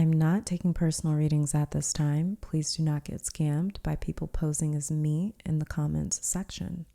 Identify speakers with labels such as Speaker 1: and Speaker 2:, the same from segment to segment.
Speaker 1: I'm not taking personal readings at this time. Please do not get scammed by people posing as me in the comments section.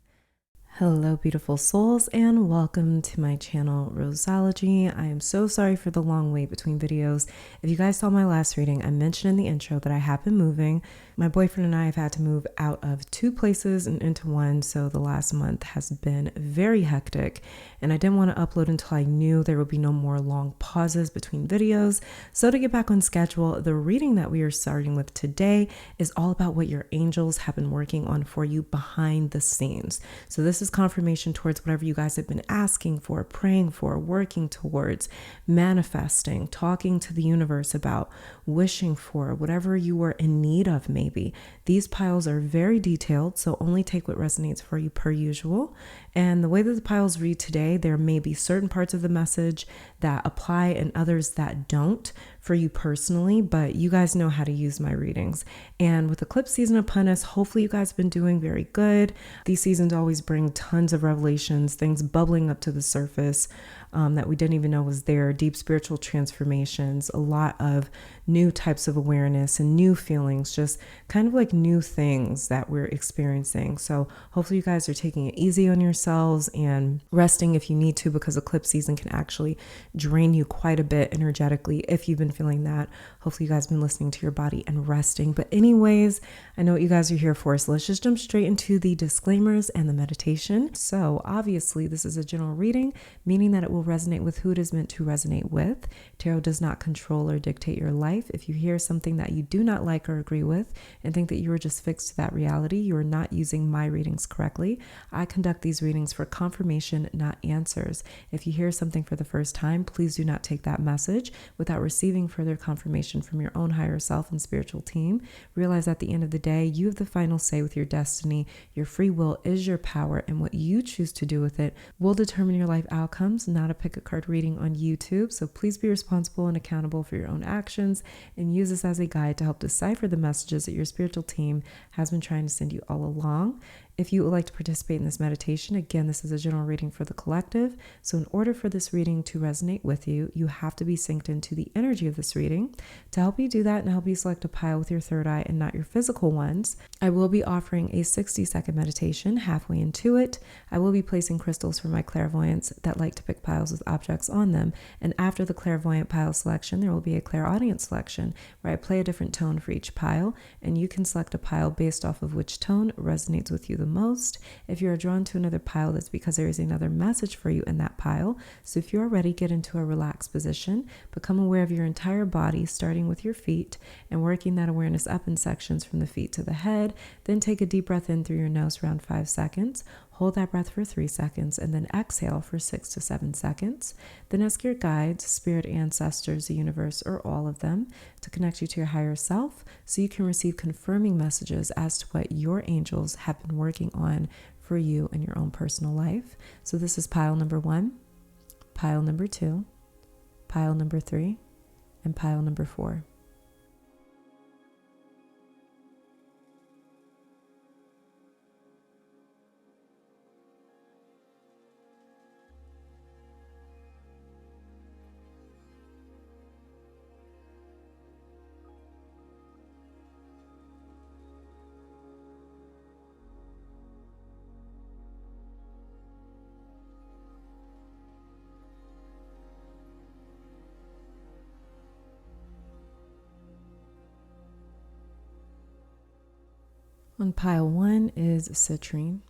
Speaker 1: Hello, beautiful souls, and welcome to my channel, Roseology. I am so sorry for the long wait between videos. If you guys saw my last reading, I mentioned in the intro that I have been moving. My boyfriend and I have had to move out of 2 places and into 1, so the last month has been very hectic, and I didn't want to upload until I knew there would be no more long pauses between videos. So to get back on schedule, the reading that we are starting with today is all about what your angels have been working on for you behind the scenes. So this is confirmation towards whatever you guys have been asking for, praying for, working towards, manifesting, talking to the universe about, wishing for, whatever you were in need of maybe. These piles are very detailed, so only take what resonates for you per usual. And the way that the piles read today, there may be certain parts of the message that apply and others that don't for you personally, but you guys know how to use my readings. And with eclipse season upon us, hopefully you guys have been doing very good. These seasons always bring tons of revelations, things bubbling up to the surface that we didn't even know was there, deep spiritual transformations, a lot of new types of awareness and new feelings, just kind of like new things that we're experiencing. So hopefully you guys are taking it easy on yourselves and resting if you need to, because eclipse season can actually drain you quite a bit energetically if you've been feeling that. Hopefully you guys have been listening to your body and resting. But anyways, I know what you guys are here for, so let's just jump straight into the disclaimers and the meditation. So obviously this is a general reading, meaning that it will resonate with who it is meant to resonate with. Tarot does not control or dictate your life. If you hear something that you do not like or agree with and think that you are just fixed to that reality, you are not using my readings correctly. I conduct these readings for confirmation, not answers. If you hear something for the first time, please do not take that message without receiving further confirmation from your own higher self and spiritual team. Realize at the end of the day, you have the final say with your destiny. Your free will is your power, and what you choose to do with it will determine your life outcomes, not a pick a card reading on YouTube. So please be responsible and accountable for your own actions and use this as a guide to help decipher the messages that your spiritual team has been trying to send you all along. If you would like to participate in this meditation, again, this is a general reading for the collective. So in order for this reading to resonate with you, you have to be synced into the energy of this reading. To help you do that and help you select a pile with your third eye and not your physical ones, I will be offering a 60-second meditation halfway into it. I will be placing crystals for my clairvoyants that like to pick piles with objects on them. And after the clairvoyant pile selection, there will be a clairaudient selection where I play a different tone for each pile, and you can select a pile based off of which tone resonates with you the most. If you are drawn to another pile, that's because there is another message for you in that pile. So if you are ready, get into a relaxed position, become aware of your entire body, starting with your feet and working that awareness up in sections from the feet to the head. Then take a deep breath in through your nose around 5 seconds. Hold that breath for 3 seconds and then exhale for 6 to 7 seconds. Then ask your guides, spirit ancestors, the universe, or all of them to connect you to your higher self so you can receive confirming messages as to what your angels have been working on for you in your own personal life. So this is pile number 1, pile number 2, pile number 3, and pile number 4. On pile 1 is citrine.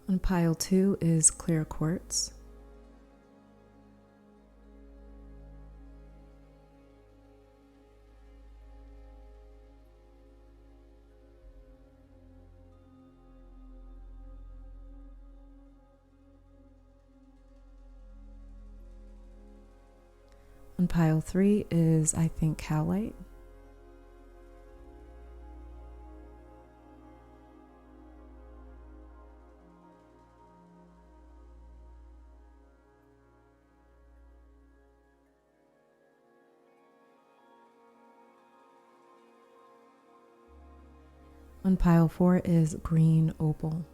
Speaker 1: On pile 2 is clear quartz. On pile 3 is, I think, cowlight. On pile 4 is green opal.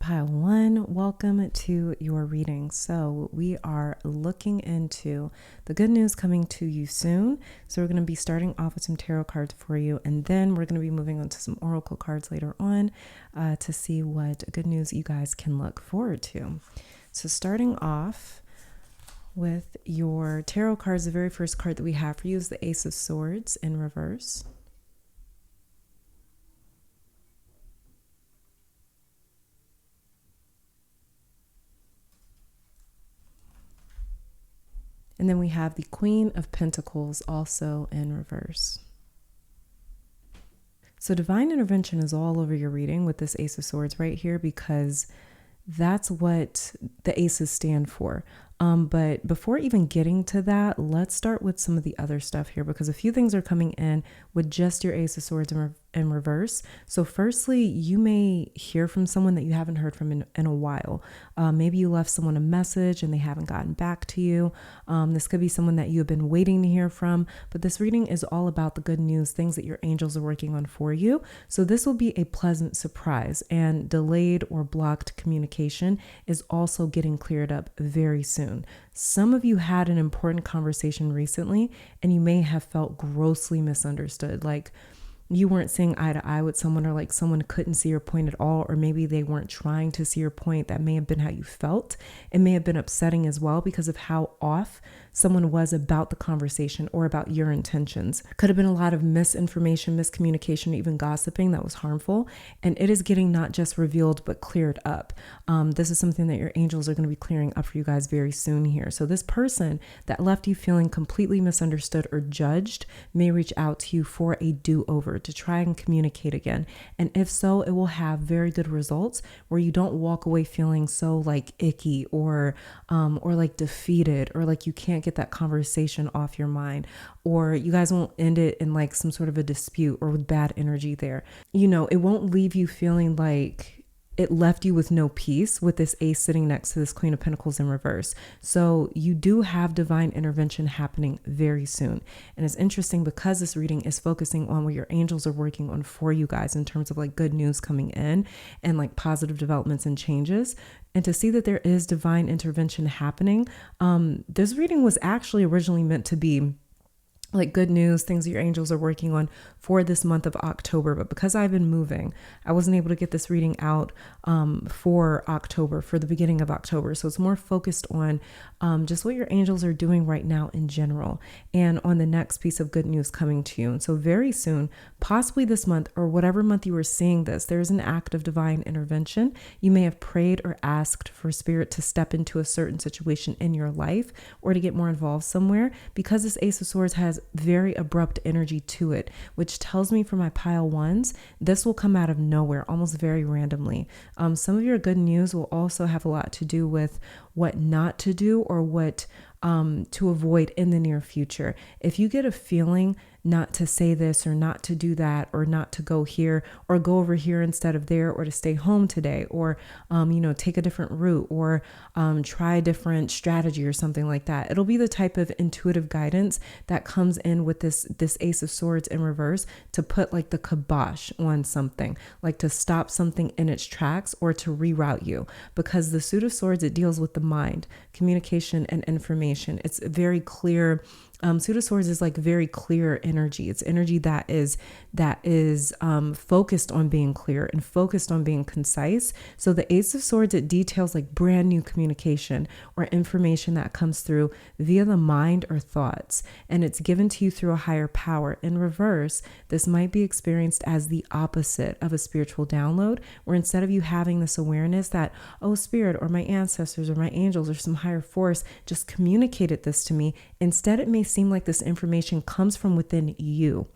Speaker 1: Pile 1, welcome to your reading. So we are looking into the good news coming to you soon. So we're going to be starting off with some tarot cards for you, and then we're going to be moving on to some oracle cards later on to see what good news you guys can look forward to. So starting off with your tarot cards, the very first card that we have for you is the Ace of Swords in reverse. And then we have the Queen of Pentacles also in reverse. So divine intervention is all over your reading with this Ace of Swords right here, because that's what the aces stand for. But before even getting to that, let's start with some of the other stuff here, because a few things are coming in with just your Ace of Swords in reverse. So firstly, you may hear from someone that you haven't heard from in a while. Maybe you left someone a message and they haven't gotten back to you. This could be someone that you've been waiting to hear from, but this reading is all about the good news, things that your angels are working on for you. So this will be a pleasant surprise, and delayed or blocked communication is also getting cleared up very soon. Some of you had an important conversation recently and you may have felt grossly misunderstood, like you weren't seeing eye to eye with someone, or like someone couldn't see your point at all, or maybe they weren't trying to see your point. That may have been how you felt. It may have been upsetting as well because of how off someone was about the conversation or about your intentions. Could have been a lot of misinformation, miscommunication, even gossiping that was harmful. And it is getting not just revealed, but cleared up. This is something that your angels are going to be clearing up for you guys very soon here. So this person that left you feeling completely misunderstood or judged may reach out to you for a do-over, to try and communicate again. And if so, it will have very good results where you don't walk away feeling so like icky or like defeated, or like you can't get that conversation off your mind, or you guys won't end it in like some sort of a dispute or with bad energy there. You know, it won't leave you feeling like it left you with no peace with this Ace sitting next to this Queen of Pentacles in reverse. So you do have divine intervention happening very soon. And it's interesting because this reading is focusing on what your angels are working on for you guys in terms of like good news coming in and like positive developments and changes. And to see that there is divine intervention happening, this reading was actually originally meant to be like good news, things that your angels are working on for this month of October. But because I've been moving, I wasn't able to get this reading out for October, for the beginning of October. So it's more focused on just what your angels are doing right now in general and on the next piece of good news coming to you. And so very soon, possibly this month or whatever month you were seeing this, there's an act of divine intervention. You may have prayed or asked for spirit to step into a certain situation in your life or to get more involved somewhere, because this Ace of Swords has very abrupt energy to it, which tells me for my pile ones, this will come out of nowhere, almost very randomly. Some of your good news will also have a lot to do with what not to do or what to avoid in the near future. If you get a feeling not to say this or not to do that or not to go here or go over here instead of there, or to stay home today, or take a different route, or try a different strategy or something like that, it'll be the type of intuitive guidance that comes in with this Ace of Swords in reverse to put like the kibosh on something, like to stop something in its tracks or to reroute you. Because the Suit of Swords, it deals with the mind, communication, and information. It's very clear. Suit of Swords is like very clear energy. It's energy that is focused on being clear and focused on being concise. So the Ace of Swords, it details like brand new communication or information that comes through via the mind or thoughts, and it's given to you through a higher power. In reverse, this might be experienced as the opposite of a spiritual download, where instead of you having this awareness that, oh, spirit or my ancestors or my angels or some higher force just communicated this to me, instead it may seem like this information comes from within you.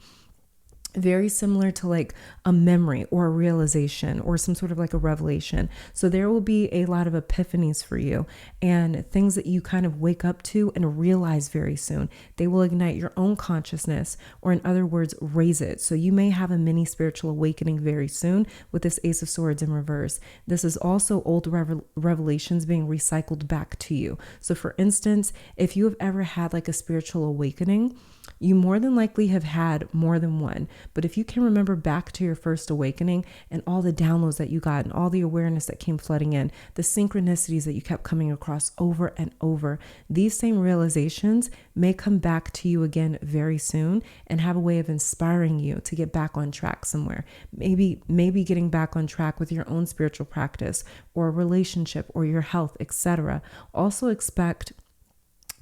Speaker 1: Very similar to like a memory or a realization or some sort of like a revelation. So there will be a lot of epiphanies for you and things that you kind of wake up to and realize very soon. They will ignite your own consciousness, or in other words, raise it. So you may have a mini spiritual awakening very soon with this Ace of Swords in reverse. This is also old revelations being recycled back to you. So for instance, if you have ever had like a spiritual awakening, you more than likely have had more than one. But if you can remember back to your first awakening and all the downloads that you got and all the awareness that came flooding in, the synchronicities that you kept coming across over and over, these same realizations may come back to you again very soon and have a way of inspiring you to get back on track somewhere. Maybe getting back on track with your own spiritual practice or a relationship or your health, etc. Also expect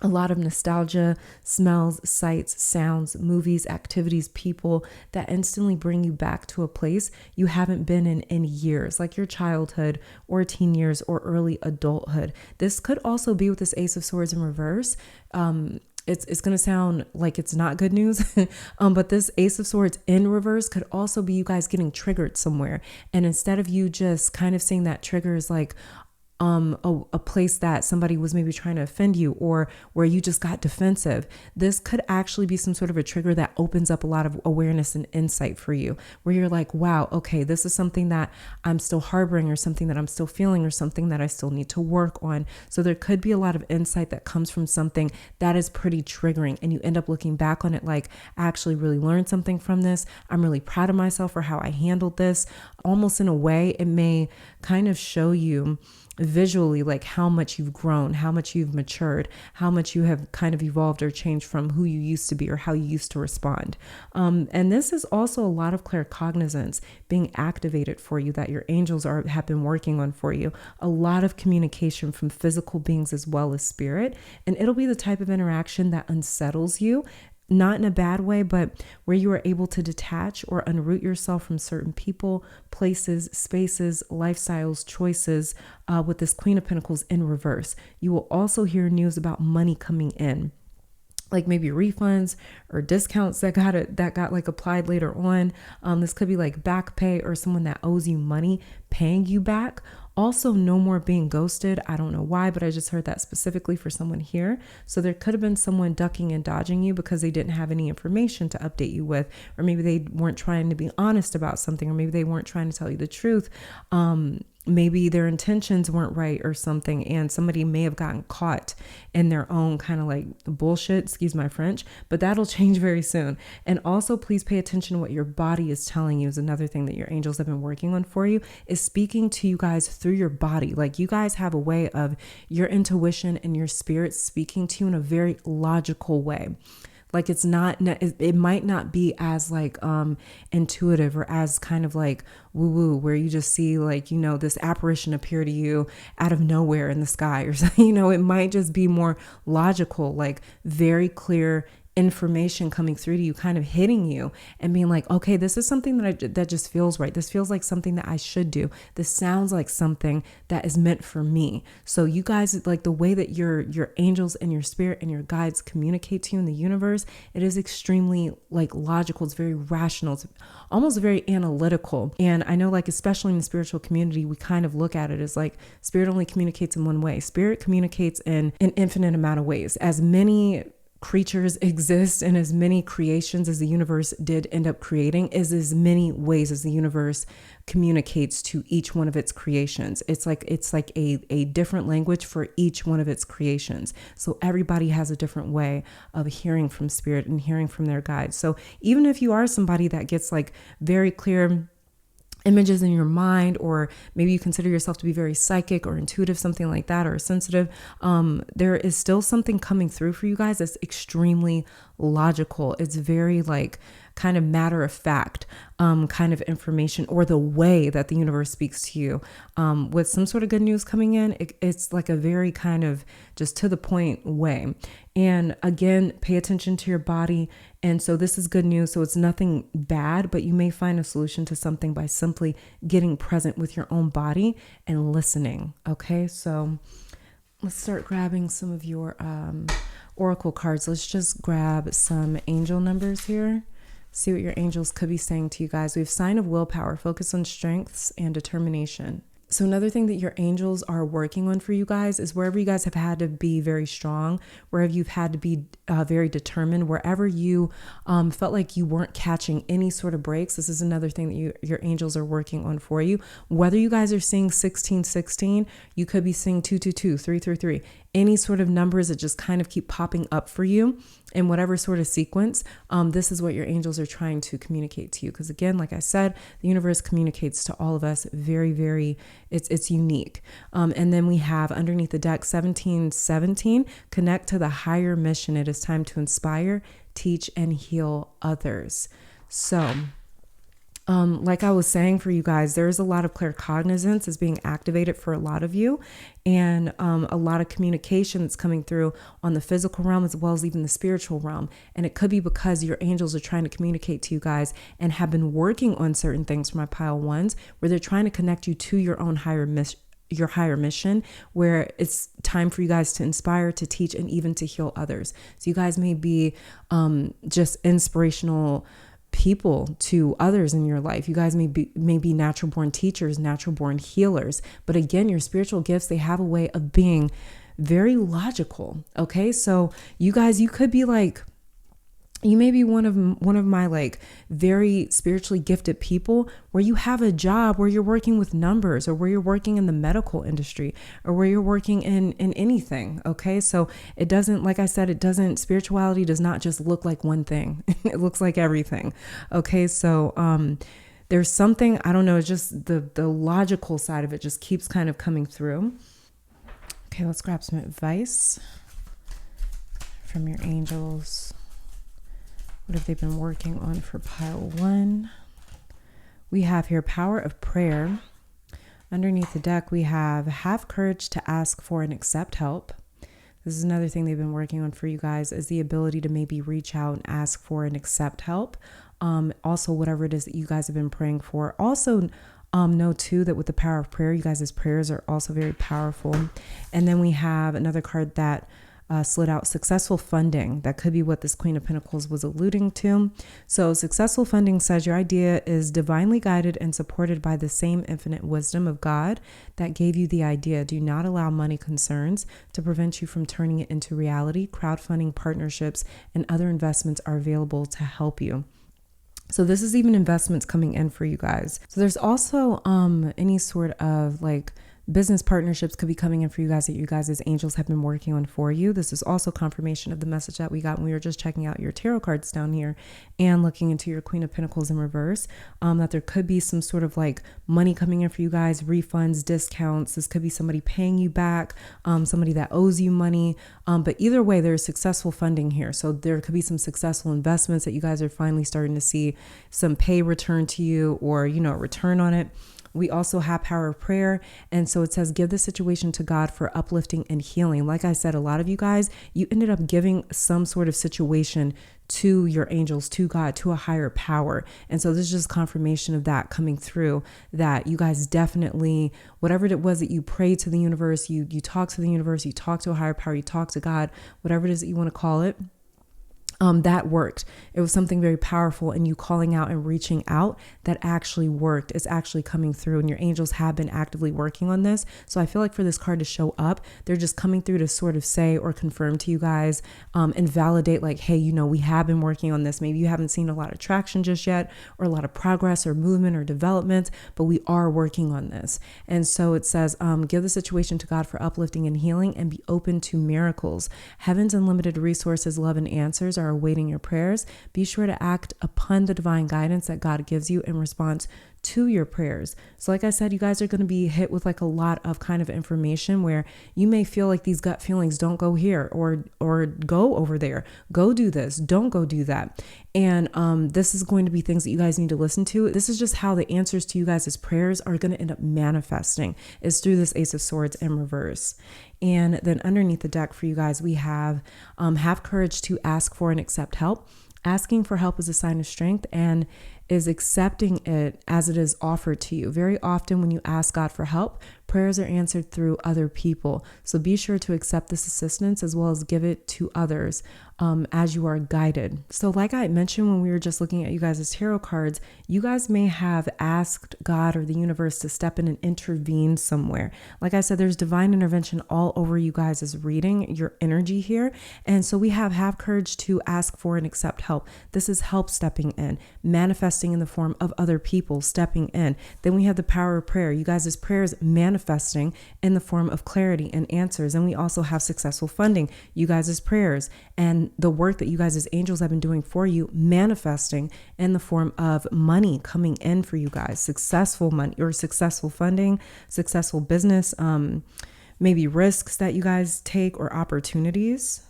Speaker 1: a lot of nostalgia, smells, sights, sounds, movies, activities, people that instantly bring you back to a place you haven't been in years, like your childhood or teen years or early adulthood. This could also be with this Ace of Swords in reverse. It's going to sound like it's not good news, but this Ace of Swords in reverse could also be you guys getting triggered somewhere. And instead of you just kind of seeing that trigger is like, a place that somebody was maybe trying to offend you or where you just got defensive. This could actually be some sort of a trigger that opens up a lot of awareness and insight for you, where you're like, wow, okay, this is something that I'm still harboring or something that I'm still feeling or something that I still need to work on. So there could be a lot of insight that comes from something that is pretty triggering, and you end up looking back on it like, I actually really learned something from this. I'm really proud of myself for how I handled this. Almost in a way, it may kind of show you visually like how much you've grown, how much you've matured, how much you have kind of evolved or changed from who you used to be or how you used to respond. And this is also a lot of claircognizance being activated for you that your angels have been working on for you. A lot of communication from physical beings as well as spirit. And it'll be the type of interaction that unsettles you, not in a bad way, but where you are able to detach or unroot yourself from certain people, places, spaces, lifestyles, choices with this Queen of Pentacles in reverse. You will also hear news about money coming in, like maybe refunds or discounts that got like applied later on. This could be like back pay or someone that owes you money paying you back. Also, no more being ghosted. I don't know why, but I just heard that specifically for someone here. So there could have been someone ducking and dodging you because they didn't have any information to update you with, or maybe they weren't trying to be honest about something, or maybe they weren't trying to tell you the truth. maybe their intentions weren't right or something, and somebody may have gotten caught in their own kind of like bullshit, excuse my French, but that'll change very soon. And also please pay attention to what your body is telling you is another thing that your angels have been working on for you, is speaking to you guys through your body. Like you guys have a way of your intuition and your spirit speaking to you in a very logical way. Like it's not, it might not be as like intuitive or as kind of like woo woo, where you just see like, you know, this apparition appear to you out of nowhere in the sky or something. You know, it might just be more logical, like very clear information coming through to you, kind of hitting you and being like, okay, this is something that just feels right. This feels like something that I should do. This sounds like something that is meant for me. So you guys, like the way that your angels and your spirit and your guides communicate to you in the universe, it is extremely like logical. It's very rational. It's almost very analytical. And I know, like, especially in the spiritual community, we kind of look at it as like spirit only communicates in one way. Spirit communicates in an infinite amount of ways. As many creatures exist and as many creations as the universe did end up creating, is as many ways as the universe communicates to each one of its creations. It's like a different language for each one of its creations. So everybody has a different way of hearing from spirit and hearing from their guides. So even if you are somebody that gets like very clear images in your mind, or maybe you consider yourself to be very psychic or intuitive, something like that, or sensitive, there is still something coming through for you guys that's extremely logical. It's very like kind of matter of fact kind of information, or the way that the universe speaks to you with some sort of good news coming in. It's like a very kind of just to the point way. And again, pay attention to your body. And so this is good news. So it's nothing bad, but you may find a solution to something by simply getting present with your own body and listening. Okay, so let's start grabbing some of your oracle cards. Let's just grab some angel numbers here. See what your angels could be saying to you guys. We have sign of willpower, focus on strengths and determination. So another thing that your angels are working on for you guys is wherever you guys have had to be very strong, wherever you've had to be very determined, wherever you felt like you weren't catching any sort of breaks. This is another thing that your angels are working on for you. Whether you guys are seeing 1616, you could be seeing 222, 333, any sort of numbers that just kind of keep popping up for you in whatever sort of sequence. This is what your angels are trying to communicate to you. Because again, like I said, the universe communicates to all of us very, very, it's unique. And then we have underneath the deck 1717, connect to the higher mission. It is time to inspire, teach, and heal others. So like I was saying for you guys, there's a lot of claircognizance is being activated for a lot of you, and a lot of communication that's coming through on the physical realm as well as even the spiritual realm. And it could be because your angels are trying to communicate to you guys and have been working on certain things for my pile ones, where they're trying to connect you to your own higher mission, where it's time for you guys to inspire, to teach, and even to heal others. So you guys may be just inspirational people to others in your life. You guys may be natural born teachers, natural born healers. But again, your spiritual gifts, they have a way of being very logical. Okay. So you guys, you could be like, you may be one of my like very spiritually gifted people where you have a job where you're working with numbers, or where you're working in the medical industry, or where you're working in anything. Okay. So it doesn't, like I said, spirituality does not just look like one thing. It looks like everything. Okay. So, there's something, I don't know, it's just the logical side of it just keeps kind of coming through. Okay. Let's grab some advice from your angels. What have they been working on for pile one? We have here power of prayer. Underneath the deck, we have courage to ask for and accept help. This is another thing they've been working on for you guys, is the ability to maybe reach out and ask for and accept help. Also, whatever it is that you guys have been praying for. Also, know too that with the power of prayer, you guys' prayers are also very powerful. And then we have another card that slid out, successful funding. That could be what this Queen of Pentacles was alluding to. So successful funding says your idea is divinely guided and supported by the same infinite wisdom of God that gave you the idea. Do not allow money concerns to prevent you from turning it into reality. Crowdfunding, partnerships, and other investments are available to help you. So this is even investments coming in for you guys. So there's also any sort of like business partnerships could be coming in for you guys that you guys as angels have been working on for you. This is also confirmation of the message that we got when we were just checking out your tarot cards down here and looking into your Queen of Pentacles in reverse, that there could be some sort of like money coming in for you guys, refunds, discounts. This could be somebody paying you back, somebody that owes you money. But either way, there's successful funding here. So there could be some successful investments that you guys are finally starting to see some pay return to you, or, you know, return on it. We also have power of prayer. And so it says, give the situation to God for uplifting and healing. Like I said, a lot of you guys, you ended up giving some sort of situation to your angels, to God, to a higher power. And so this is just confirmation of that coming through, that you guys definitely, whatever it was that you prayed to the universe, you talked to the universe, you talked to a higher power, you talked to God, whatever it is that you want to call it. That worked. It was something very powerful, and you calling out and reaching out that actually worked. It's actually coming through, and your angels have been actively working on this. So I feel like for this card to show up, they're just coming through to sort of say or confirm to you guys, and validate like, hey, you know, we have been working on this. Maybe you haven't seen a lot of traction just yet, or a lot of progress or movement or development, but we are working on this. And so it says, give the situation to God for uplifting and healing, and be open to miracles. Heaven's unlimited resources, love, and answers are awaiting your prayers. Be sure to act upon the divine guidance that God gives you in response to your prayers. So like I said, you guys are going to be hit with like a lot of kind of information where you may feel like these gut feelings, don't go here, or go over there, go do this, don't go do that. And this is going to be things that you guys need to listen to. This is just how the answers to you guys' prayers are going to end up manifesting, is through this Ace of Swords in reverse. And then underneath the deck for you guys, we have courage to ask for and accept help. Asking for help is a sign of strength, and is accepting it as it is offered to you. Very often when you ask God for help, prayers are answered through other people. So be sure to accept this assistance as well as give it to others as you are guided. So like I mentioned when we were just looking at you guys' tarot cards, you guys may have asked God or the universe to step in and intervene somewhere. Like I said, there's divine intervention all over you guys' reading, your energy here. And so we have courage to ask for and accept help. This is help stepping in, manifesting in the form of other people stepping in. Then we have the power of prayer. You guys' prayers manifesting in the form of clarity and answers. And we also have successful funding. You guys' prayers and the work that you guys as angels have been doing for you, manifesting in the form of money coming in for you guys, successful money or successful funding, successful business, maybe risks that you guys take or opportunities.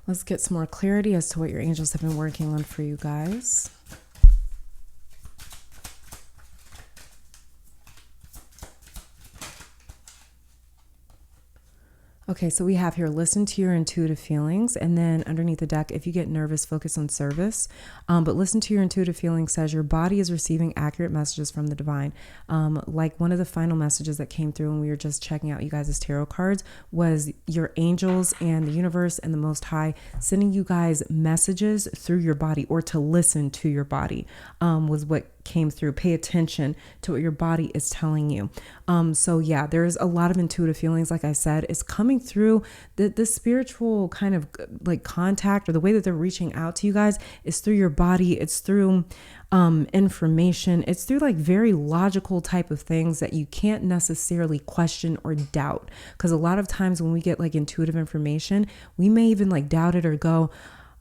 Speaker 1: Let's get some more clarity as to what your angels have been working on for you guys. Okay, so we have here, listen to your intuitive feelings. And then underneath the deck, if you get nervous, focus on service. But listen to your intuitive feelings says your body is receiving accurate messages from the divine. Like one of the final messages that came through when we were just checking out you guys' tarot cards was your angels and the universe and the Most High sending you guys messages through your body, or to listen to your body, was what came through. Pay attention to what your body is telling you. So yeah, there's a lot of intuitive feelings. Like I said, it's coming through the spiritual kind of like contact, or the way that they're reaching out to you guys is through your body. It's through information. It's through like very logical type of things that you can't necessarily question or doubt. Because a lot of times when we get like intuitive information, we may even like doubt it or go,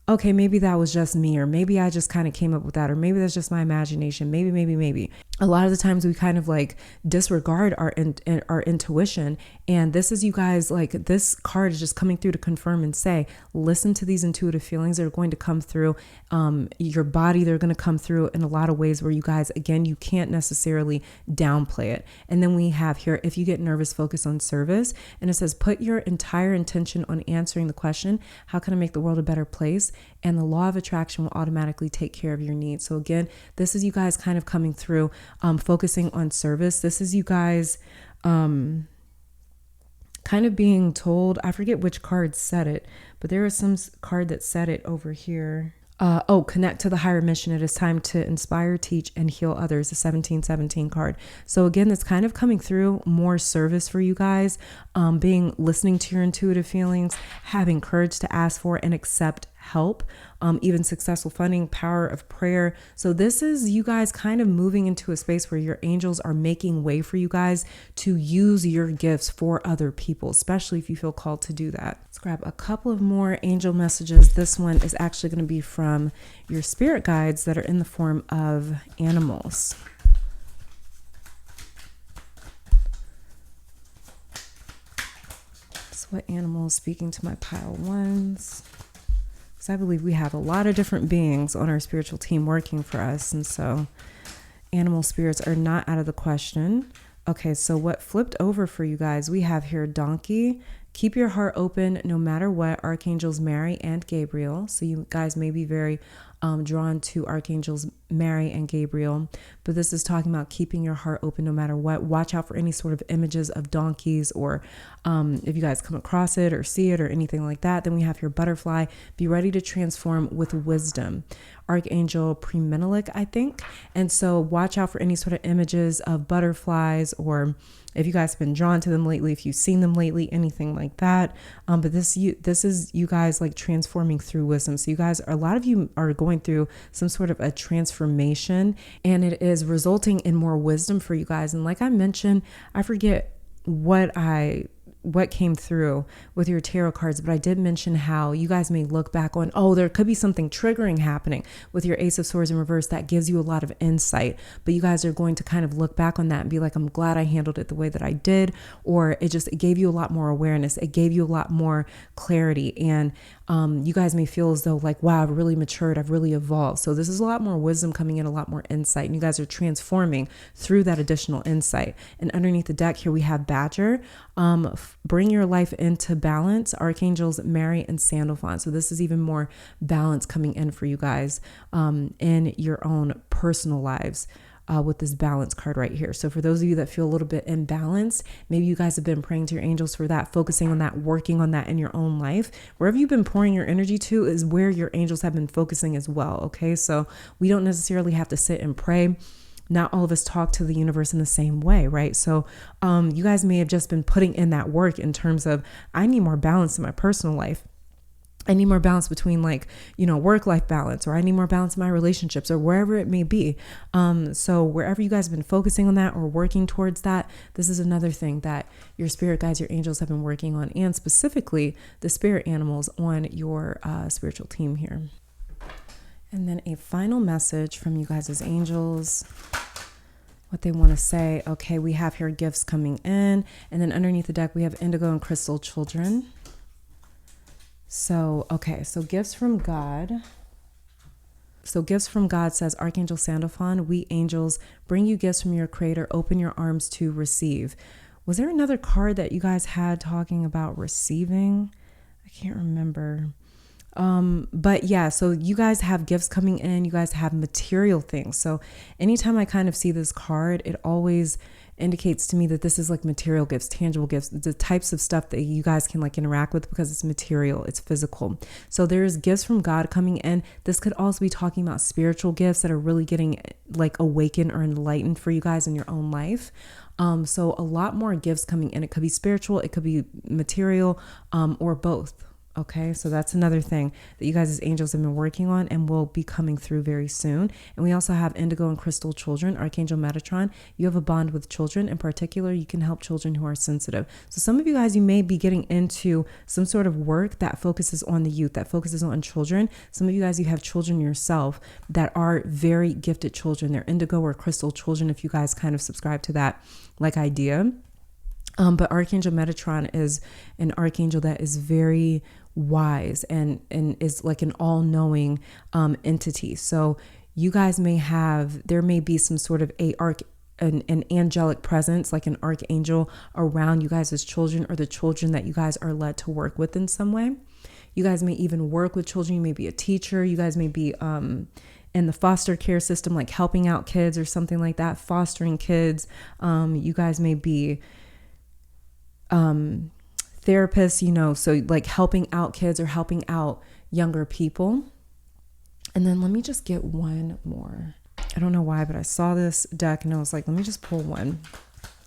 Speaker 1: okay, maybe that was just me, or maybe I just kind of came up with that, or maybe that's just my imagination. Maybe. A lot of the times we kind of like disregard our intuition. And this is you guys, like this card is just coming through to confirm and say, listen to these intuitive feelings that are going to come through your body. They're going to come through in a lot of ways where you guys, again, you can't necessarily downplay it. And then we have here, if you get nervous, focus on service. And it says, put your entire intention on answering the question, how can I make the world a better place? And the law of attraction will automatically take care of your needs. So again, this is you guys kind of coming through, focusing on service. This is you guys kind of being told, I forget which card said it, but there is some card that said it over here. Connect to the higher mission. It is time to inspire, teach, and heal others. The 1717 card. So again, that's kind of coming through more service for you guys, listening to your intuitive feelings, having courage to ask for and accept help, even successful funding, power of prayer. So this is you guys kind of moving into a space where your angels are making way for you guys to use your gifts for other people, especially if you feel called to do that. Let's grab a couple of more angel messages. This one is actually going to be from your spirit guides that are in the form of animals. So what animal is speaking to my pile ones? Because I believe we have a lot of different beings on our spiritual team working for us. And so animal spirits are not out of the question. Okay, so what flipped over for you guys, we have here donkey. Keep your heart open no matter what. Archangels Mary and Gabriel. So you guys may be very drawn to Archangels Mary and Gabriel, but this is talking about keeping your heart open no matter what. Watch out for any sort of images of donkeys, or if you guys come across it or see it or anything like that. Then we have your butterfly. Be ready to transform with wisdom. Archangel Premenelik, I think. And so watch out for any sort of images of butterflies, or if you guys have been drawn to them lately, if you've seen them lately, anything like that. But this is you guys like transforming through wisdom. So you guys, a lot of you are going through some sort of a transformation, and it is resulting in more wisdom for you guys. And like I mentioned, I forget what came through with your tarot cards, but I did mention how you guys may look back on, oh, there could be something triggering happening with your Ace of Swords in reverse that gives you a lot of insight, but you guys are going to kind of look back on that and be like, I'm glad I handled it the way that I did, or it gave you a lot more awareness. It gave you a lot more clarity, and you guys may feel as though like, wow, I've really matured, I've really evolved. So this is a lot more wisdom coming in, a lot more insight, and you guys are transforming through that additional insight. And underneath the deck here, we have Badger. Bring your life into balance, Archangels Mary and Sandalphon. So this is even more balance coming in for you guys in your own personal lives. With this balance card right here. So for those of you that feel a little bit imbalanced, maybe you guys have been praying to your angels for that, focusing on that, working on that in your own life. Wherever you've been pouring your energy to is where your angels have been focusing as well. Okay, so we don't necessarily have to sit and pray. Not all of us talk to the universe in the same way, right? So you guys may have just been putting in that work in terms of, I need more balance in my personal life. I need more balance between work-life balance, or I need more balance in my relationships, or wherever it may be. So wherever you guys have been focusing on that or working towards that, this is another thing that your spirit guides, your angels have been working on, and specifically the spirit animals on your spiritual team here. And then a final message from you guys as angels, what they want to say. Okay, we have here gifts coming in, and then underneath the deck, we have indigo and crystal children. So, okay, so gifts from God. So gifts from God says, Archangel Sandalphon, we angels bring you gifts from your creator. Open your arms to receive. Was there another card that you guys had talking about receiving? I can't remember. But yeah, so you guys have gifts coming in. You guys have material things. So anytime I kind of see this card, it always indicates to me that this is like material gifts, tangible gifts, the types of stuff that you guys can like interact with because it's material, it's physical. So there's gifts from God coming in. This could also be talking about spiritual gifts that are really getting like awakened or enlightened for you guys in your own life. So a lot more gifts coming in. It could be spiritual, it could be material, or both. Okay, so that's another thing that you guys as angels have been working on and will be coming through very soon. And we also have indigo and crystal children, Archangel Metatron. You have a bond with children. In particular, you can help children who are sensitive. So some of you guys, you may be getting into some sort of work that focuses on the youth, that focuses on children. Some of you guys, you have children yourself that are very gifted children. They're indigo or crystal children if you guys kind of subscribe to that like idea. But Archangel Metatron is an archangel that is very wise and is like an all-knowing entity. So you guys there may be some sort of an angelic presence, like an archangel around you guys as children, or the children that you guys are led to work with in some way. You guys may even work with children. You may be a teacher. You guys may be in the foster care system, like helping out kids or something like that, fostering kids. You guys may be therapists, so like helping out kids or helping out younger people. And then let me just get one more. I don't know why, but I saw this deck and I was like, let me just pull one.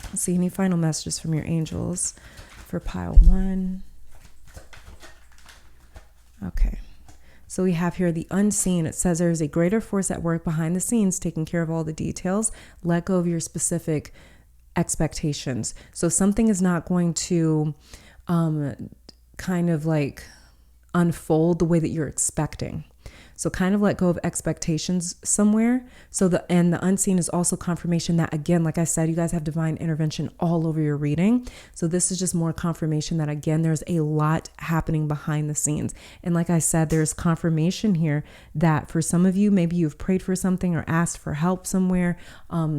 Speaker 1: Let's see, any final messages from your angels for pile one. Okay. So we have here the unseen. It says there is a greater force at work behind the scenes, taking care of all the details. Let go of your specific expectations. So something is not going to kind of like unfold the way that you're expecting. So kind of let go of expectations somewhere. So the unseen is also confirmation that, again, like I said, you guys have divine intervention all over your reading. So this is just more confirmation that, again, there's a lot happening behind the scenes. And like I said, there's confirmation here that for some of you, maybe you've prayed for something or asked for help somewhere,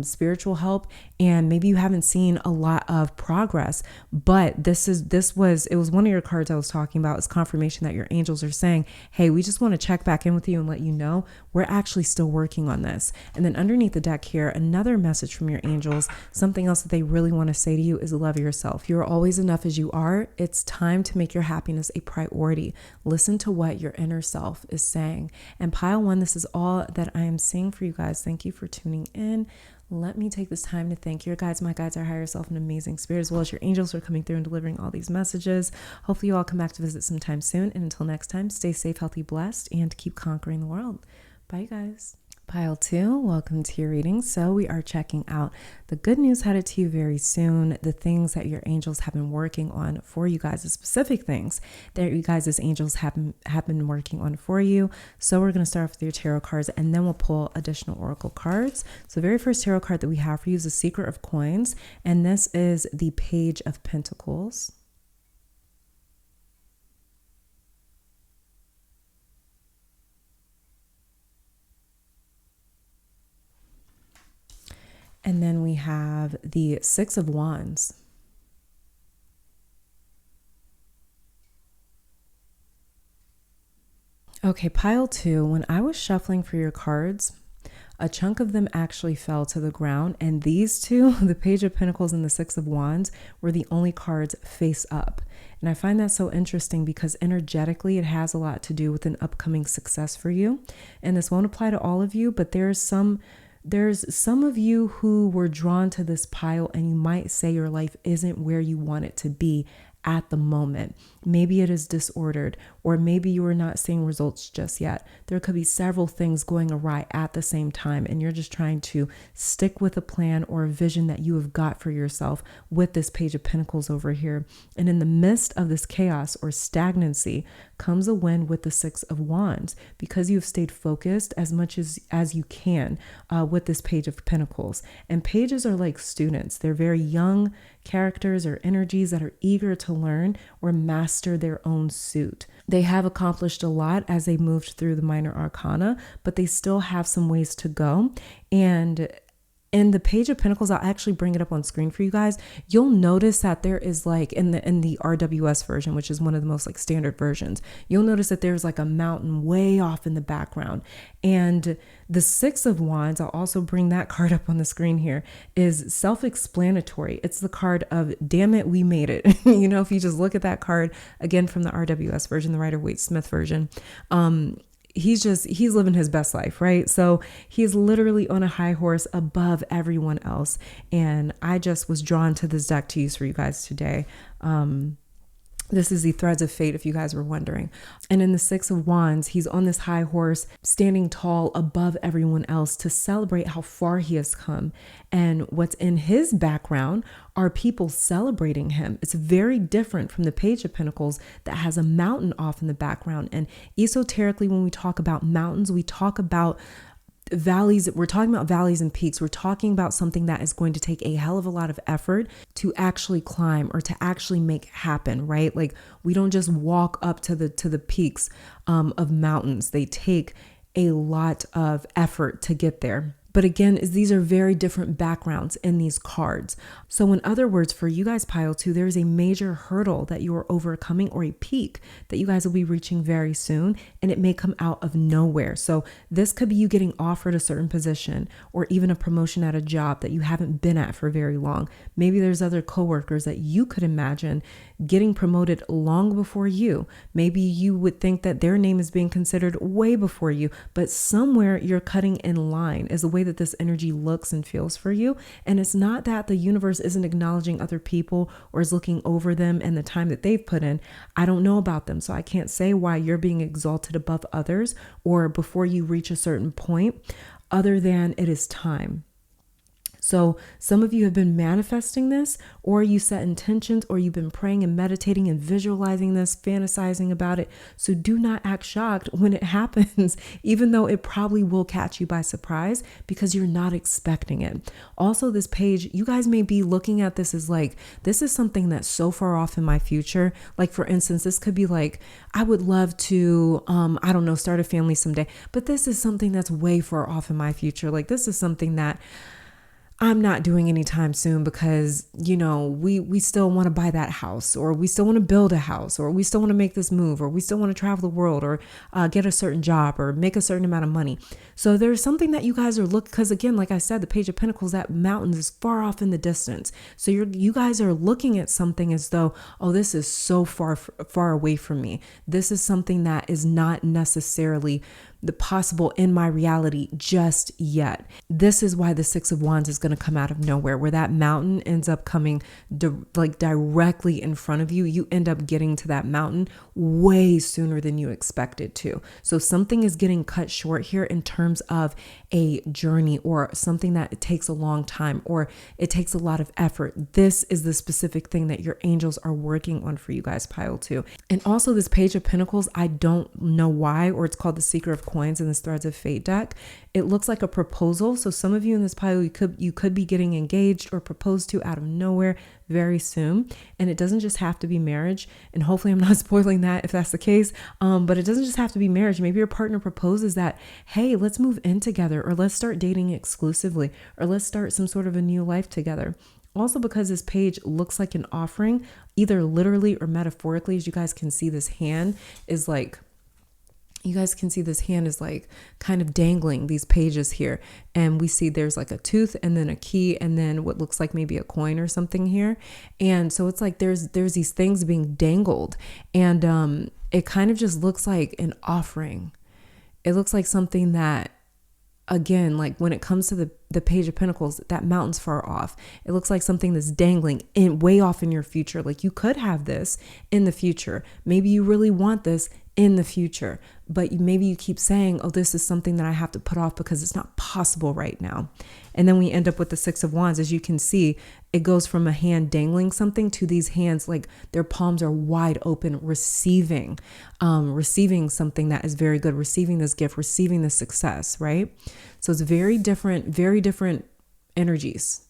Speaker 1: spiritual help, and maybe you haven't seen a lot of progress. But it was one of your cards I was talking about. It's confirmation that your angels are saying, hey, we just want to check back in with you and let you know we're actually still working on this. And then underneath the deck here, another message from your angels, something else that they really want to say to you is love yourself. You're always enough as you are. It's time to make your happiness a priority. Listen to what your inner self is saying. And pile one, this is all that I am seeing for you guys. Thank you for tuning in. Let me take this time to thank your guides, my guides, our higher self, and amazing spirit, as well as your angels for coming through and delivering all these messages. Hopefully you all come back to visit sometime soon. And until next time, stay safe, healthy, blessed, and keep conquering the world. Bye, guys. Pile 2, welcome to your reading. So we are checking out the good news headed to you very soon, the things that your angels have been working on for you guys, the specific things that you guys as angels have been working on for you. So we're going to start off with your tarot cards, and then we'll pull additional oracle cards. So the very first tarot card that we have for you is the Secret of Coins, and this is the Page of Pentacles. And then we have the Six of Wands. Okay, pile 2, when I was shuffling for your cards, a chunk of them actually fell to the ground. And these two, the Page of Pentacles and the Six of Wands, were the only cards face up. And I find that so interesting because energetically it has a lot to do with an upcoming success for you. And this won't apply to all of you, but there's some of you who were drawn to this pile, and you might say your life isn't where you want it to be at the moment. Maybe it is disordered, or maybe you are not seeing results just yet. There could be several things going awry at the same time, and you're just trying to stick with a plan or a vision that you have got for yourself with this Page of Pentacles over here. And in the midst of this chaos or stagnancy comes a win with the Six of Wands, because you've stayed focused as much as you can with this Page of Pentacles. And pages are like students. They're very young characters or energies that are eager to learn or master their own suit. They have accomplished a lot as they moved through the minor arcana, but they still have some ways to go. And in the Page of Pentacles, I'll actually bring it up on screen for you guys. You'll notice that there is like in the RWS version, which is one of the most like standard versions, you'll notice that there's like a mountain way off in the background. And the Six of Wands, I'll also bring that card up on the screen here, is self-explanatory. It's the card of, damn it, we made it. You know, if you just look at that card again from the RWS version, the Rider-Waite-Smith version, he's living his best life, right? So he's literally on a high horse above everyone else. And I just was drawn to this deck to use for you guys today. This is the Threads of Fate, if you guys were wondering. And in the Six of Wands, he's on this high horse, standing tall above everyone else to celebrate how far he has come. And what's in his background are people celebrating him. It's very different from the Page of Pentacles that has a mountain off in the background. And esoterically, when we talk about mountains, we talk about valleys. We're talking about valleys and peaks. We're talking about something that is going to take a hell of a lot of effort to actually climb or to actually make happen, right? Like, we don't just walk up to the peaks of mountains. They take a lot of effort to get there. But again, these are very different backgrounds in these cards. So in other words, for you guys, pile 2, there is a major hurdle that you are overcoming, or a peak that you guys will be reaching very soon, and it may come out of nowhere. So this could be you getting offered a certain position, or even a promotion at a job that you haven't been at for very long. Maybe there's other coworkers that you could imagine getting promoted long before you. Maybe you would think that their name is being considered way before you, but somewhere you're cutting in line is the way that this energy looks and feels for you. And it's not that the universe isn't acknowledging other people or is looking over them and the time that they've put in. I don't know about them, so I can't say why you're being exalted above others or before you reach a certain point, other than it is time. So some of you have been manifesting this, or you set intentions, or you've been praying and meditating and visualizing this, fantasizing about it. So do not act shocked when it happens, even though it probably will catch you by surprise because you're not expecting it. Also, this page, you guys may be looking at this as like, this is something that's so far off in my future. Like, for instance, this could be like, I would love to, I don't know, start a family someday, but this is something that's way far off in my future. Like, this is something that I'm not doing anytime soon because, you know, we still want to buy that house, or we still want to build a house, or we still want to make this move, or we still want to travel the world, or get a certain job, or make a certain amount of money. So there's something that you guys are looking, because again, like I said, the Page of Pentacles, that mountain is far off in the distance. So you guys are looking at something as though, oh, this is so far away from me. This is something that is not necessarily the possible in my reality just yet. This is why the Six of Wands is going to come out of nowhere, where that mountain ends up coming directly in front of you. You end up getting to that mountain way sooner than you expected to. So something is getting cut short here in terms of a journey, or something that it takes a long time, or it takes a lot of effort. This is the specific thing that your angels are working on for you guys, pile 2. And also this Page of Pentacles, I don't know why, or it's called the Seeker of Coins in this Threads of Fate deck. It looks like a proposal. So some of you in this pile, you could be getting engaged or proposed to out of nowhere very soon. And it doesn't just have to be marriage. And hopefully I'm not spoiling that if that's the case. But it doesn't just have to be marriage. Maybe your partner proposes that, hey, let's move in together, or let's start dating exclusively, or let's start some sort of a new life together. Also, because this page looks like an offering, either literally or metaphorically, as you guys can see, this hand is like, you guys can see this hand is like kind of dangling these pages here. And we see there's like a tooth, and then a key, and then what looks like maybe a coin or something here. And so it's like there's these things being dangled, and it kind of just looks like an offering. It looks like something that, again, like when it comes to the Page of Pentacles, that mountain's far off. It looks like something that's dangling way off in your future. Like you could have this in the future. Maybe you really want this in the future, but maybe you keep saying, oh, this is something that I have to put off because it's not possible right now. And then we end up with the Six of Wands. As you can see, it goes from a hand dangling something to these hands, like their palms are wide open, receiving something that is very good, receiving this gift, receiving this success, right? So it's very different energies,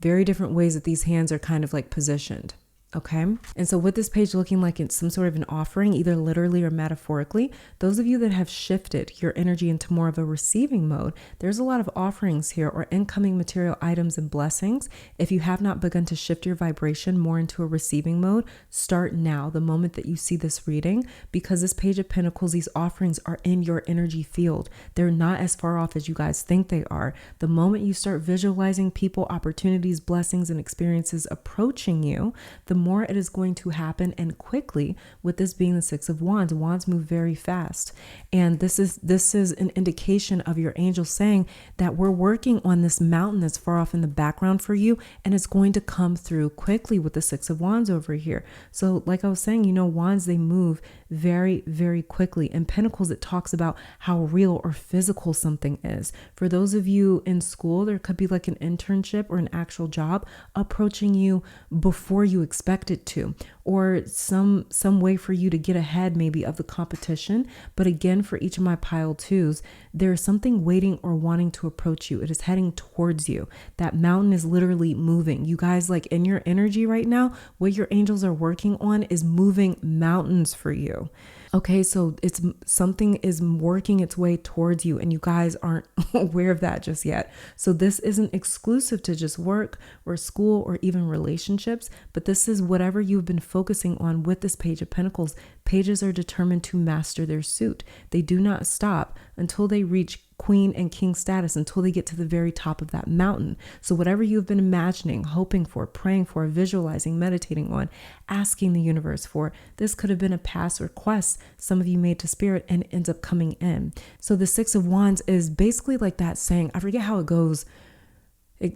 Speaker 1: very different ways that these hands are kind of like positioned. Okay. And so with this page looking like it's some sort of an offering, either literally or metaphorically, those of you that have shifted your energy into more of a receiving mode, there's a lot of offerings here, or incoming material items and blessings. If you have not begun to shift your vibration more into a receiving mode, start now, the moment that you see this reading, because this Page of Pentacles, these offerings are in your energy field. They're not as far off as you guys think they are. The moment you start visualizing people, opportunities, blessings, and experiences approaching you, the more it is going to happen, and quickly. With this being the Six of Wands, wands move very fast, and this is an indication of your angels saying that we're working on this mountain that's far off in the background for you, and it's going to come through quickly with the Six of Wands over here. So like I was saying, wands, they move very, very quickly. In Pentacles, it talks about how real or physical something is. For those of you in school, there could be like an internship or an actual job approaching you before you expect it to, or some way for you to get ahead maybe of the competition. But again, for each of my pile 2s, there's something waiting or wanting to approach you. It is heading towards you. That mountain is literally moving. You guys, like in your energy right now, what your angels are working on is moving mountains for you. Okay, so it's something is working its way towards you, and you guys aren't aware of that just yet. So this isn't exclusive to just work or school or even relationships, but this is whatever you've been focusing on with this Page of Pentacles. Pages are determined to master their suit. They do not stop until they reach Queen and King status, until they get to the very top of that mountain. So whatever you've been imagining, hoping for, praying for, visualizing, meditating on, asking the universe for, this could have been a past request some of you made to Spirit and ends up coming in. So the Six of Wands is basically like that saying, I forget how it goes,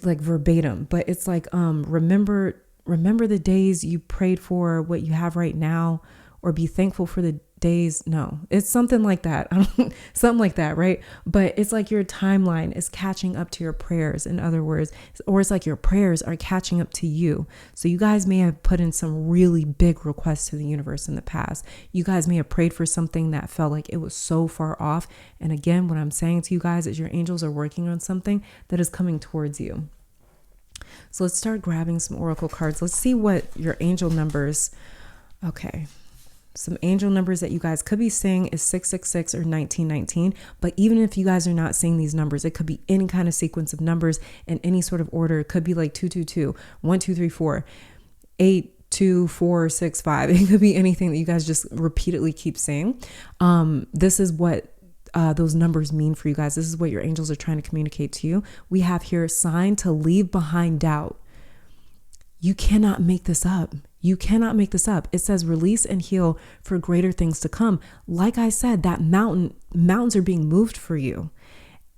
Speaker 1: like verbatim, but it's like, remember the days you prayed for what you have right now, or be thankful for the days. No, it's something like that. Something like that, right? But it's like your timeline is catching up to your prayers, in other words, or it's like your prayers are catching up to you. So you guys may have put in some really big requests to the universe in the past. You guys may have prayed for something that felt like it was so far off. And again, what I'm saying to you guys is your angels are working on something that is coming towards you. So let's start grabbing some oracle cards. Let's see what your angel numbers. Okay. Some angel numbers that you guys could be seeing is 666 or 1919. But even if you guys are not seeing these numbers, it could be any kind of sequence of numbers in any sort of order. It could be like 222, 1, 2, 3, 4, 8, 2, 4, 6, 5. It could be anything that you guys just repeatedly keep saying. This is what those numbers mean for you guys. This is what your angels are trying to communicate to you. We have here sign to leave behind doubt. You cannot make this up. You cannot make this up. It says release and heal for greater things to come. Like I said, that mountains are being moved for you.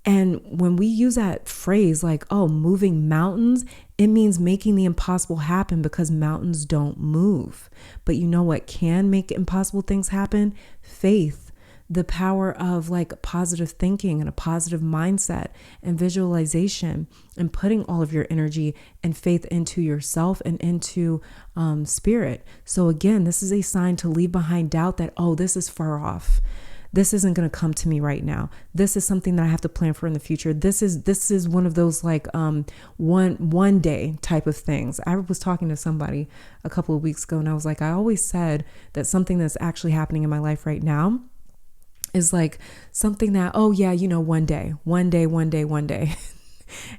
Speaker 1: And when we use that phrase like, oh, moving mountains, it means making the impossible happen, because mountains don't move. But you know what can make impossible things happen? Faith. The power of like positive thinking and a positive mindset and visualization, and putting all of your energy and faith into yourself and into Spirit. So again, this is a sign to leave behind doubt that, oh, this is far off. This isn't going to come to me right now. This is something that I have to plan for in the future. This is one of those like one day type of things. I was talking to somebody a couple of weeks ago, and I was like, I always said that something that's actually happening in my life right now is like something that, oh yeah, you know, one day.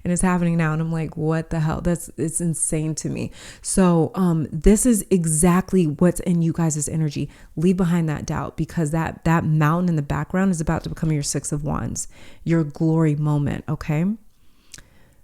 Speaker 1: And it's happening now. And I'm like, what the hell? It's insane to me. So this is exactly what's in you guys' energy. Leave behind that doubt, because that mountain in the background is about to become your Six of Wands, your glory moment. Okay.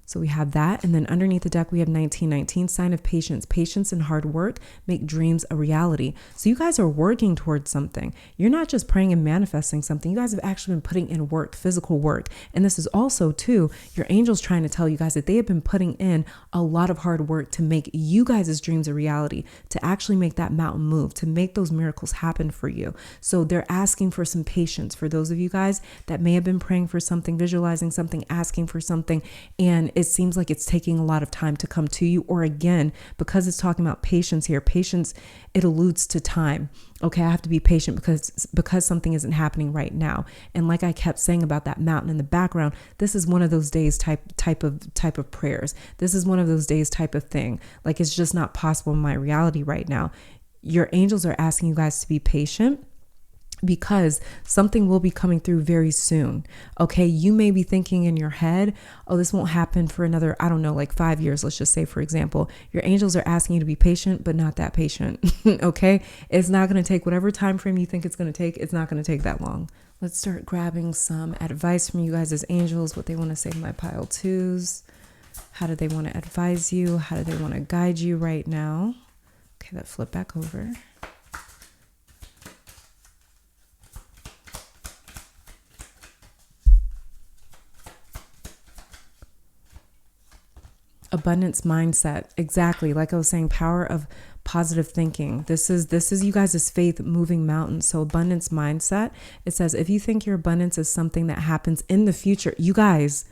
Speaker 1: So we have that. And then underneath the deck, we have 1919, sign of patience. Patience and hard work make dreams a reality. So you guys are working towards something. You're not just praying and manifesting something. You guys have actually been putting in work, physical work. And this is also too, your angels trying to tell you guys that they have been putting in a lot of hard work to make you guys' dreams a reality, to actually make that mountain move, to make those miracles happen for you. So they're asking for some patience for those of you guys that may have been praying for something, visualizing something, asking for something, and it seems like it's taking a lot of time to come to you. Or again, because it's talking about patience here, patience, it alludes to time. Okay, I have to be patient because something isn't happening right now. And like I kept saying about that mountain in the background, this is one of those days type of prayers. This is one of those days type of thing. Like, it's just not possible in my reality right now. Your angels are asking you guys to be patient, because something will be coming through very soon. Okay. You may be thinking in your head, oh, this won't happen for another, I don't know, like 5 years. Let's just say, for example, your angels are asking you to be patient, but not that patient. Okay. It's not going to take whatever time frame you think it's going to take. It's not going to take that long. Let's start grabbing some advice from you guys as angels, what they want to say to my pile twos. How do they want to advise you? How do they want to guide you right now? Okay. That flip back over. Abundance mindset. Exactly. Like I was saying, power of positive thinking. This is you guys' faith moving mountains. So abundance mindset. It says, if you think your abundance is something that happens in the future, you guys,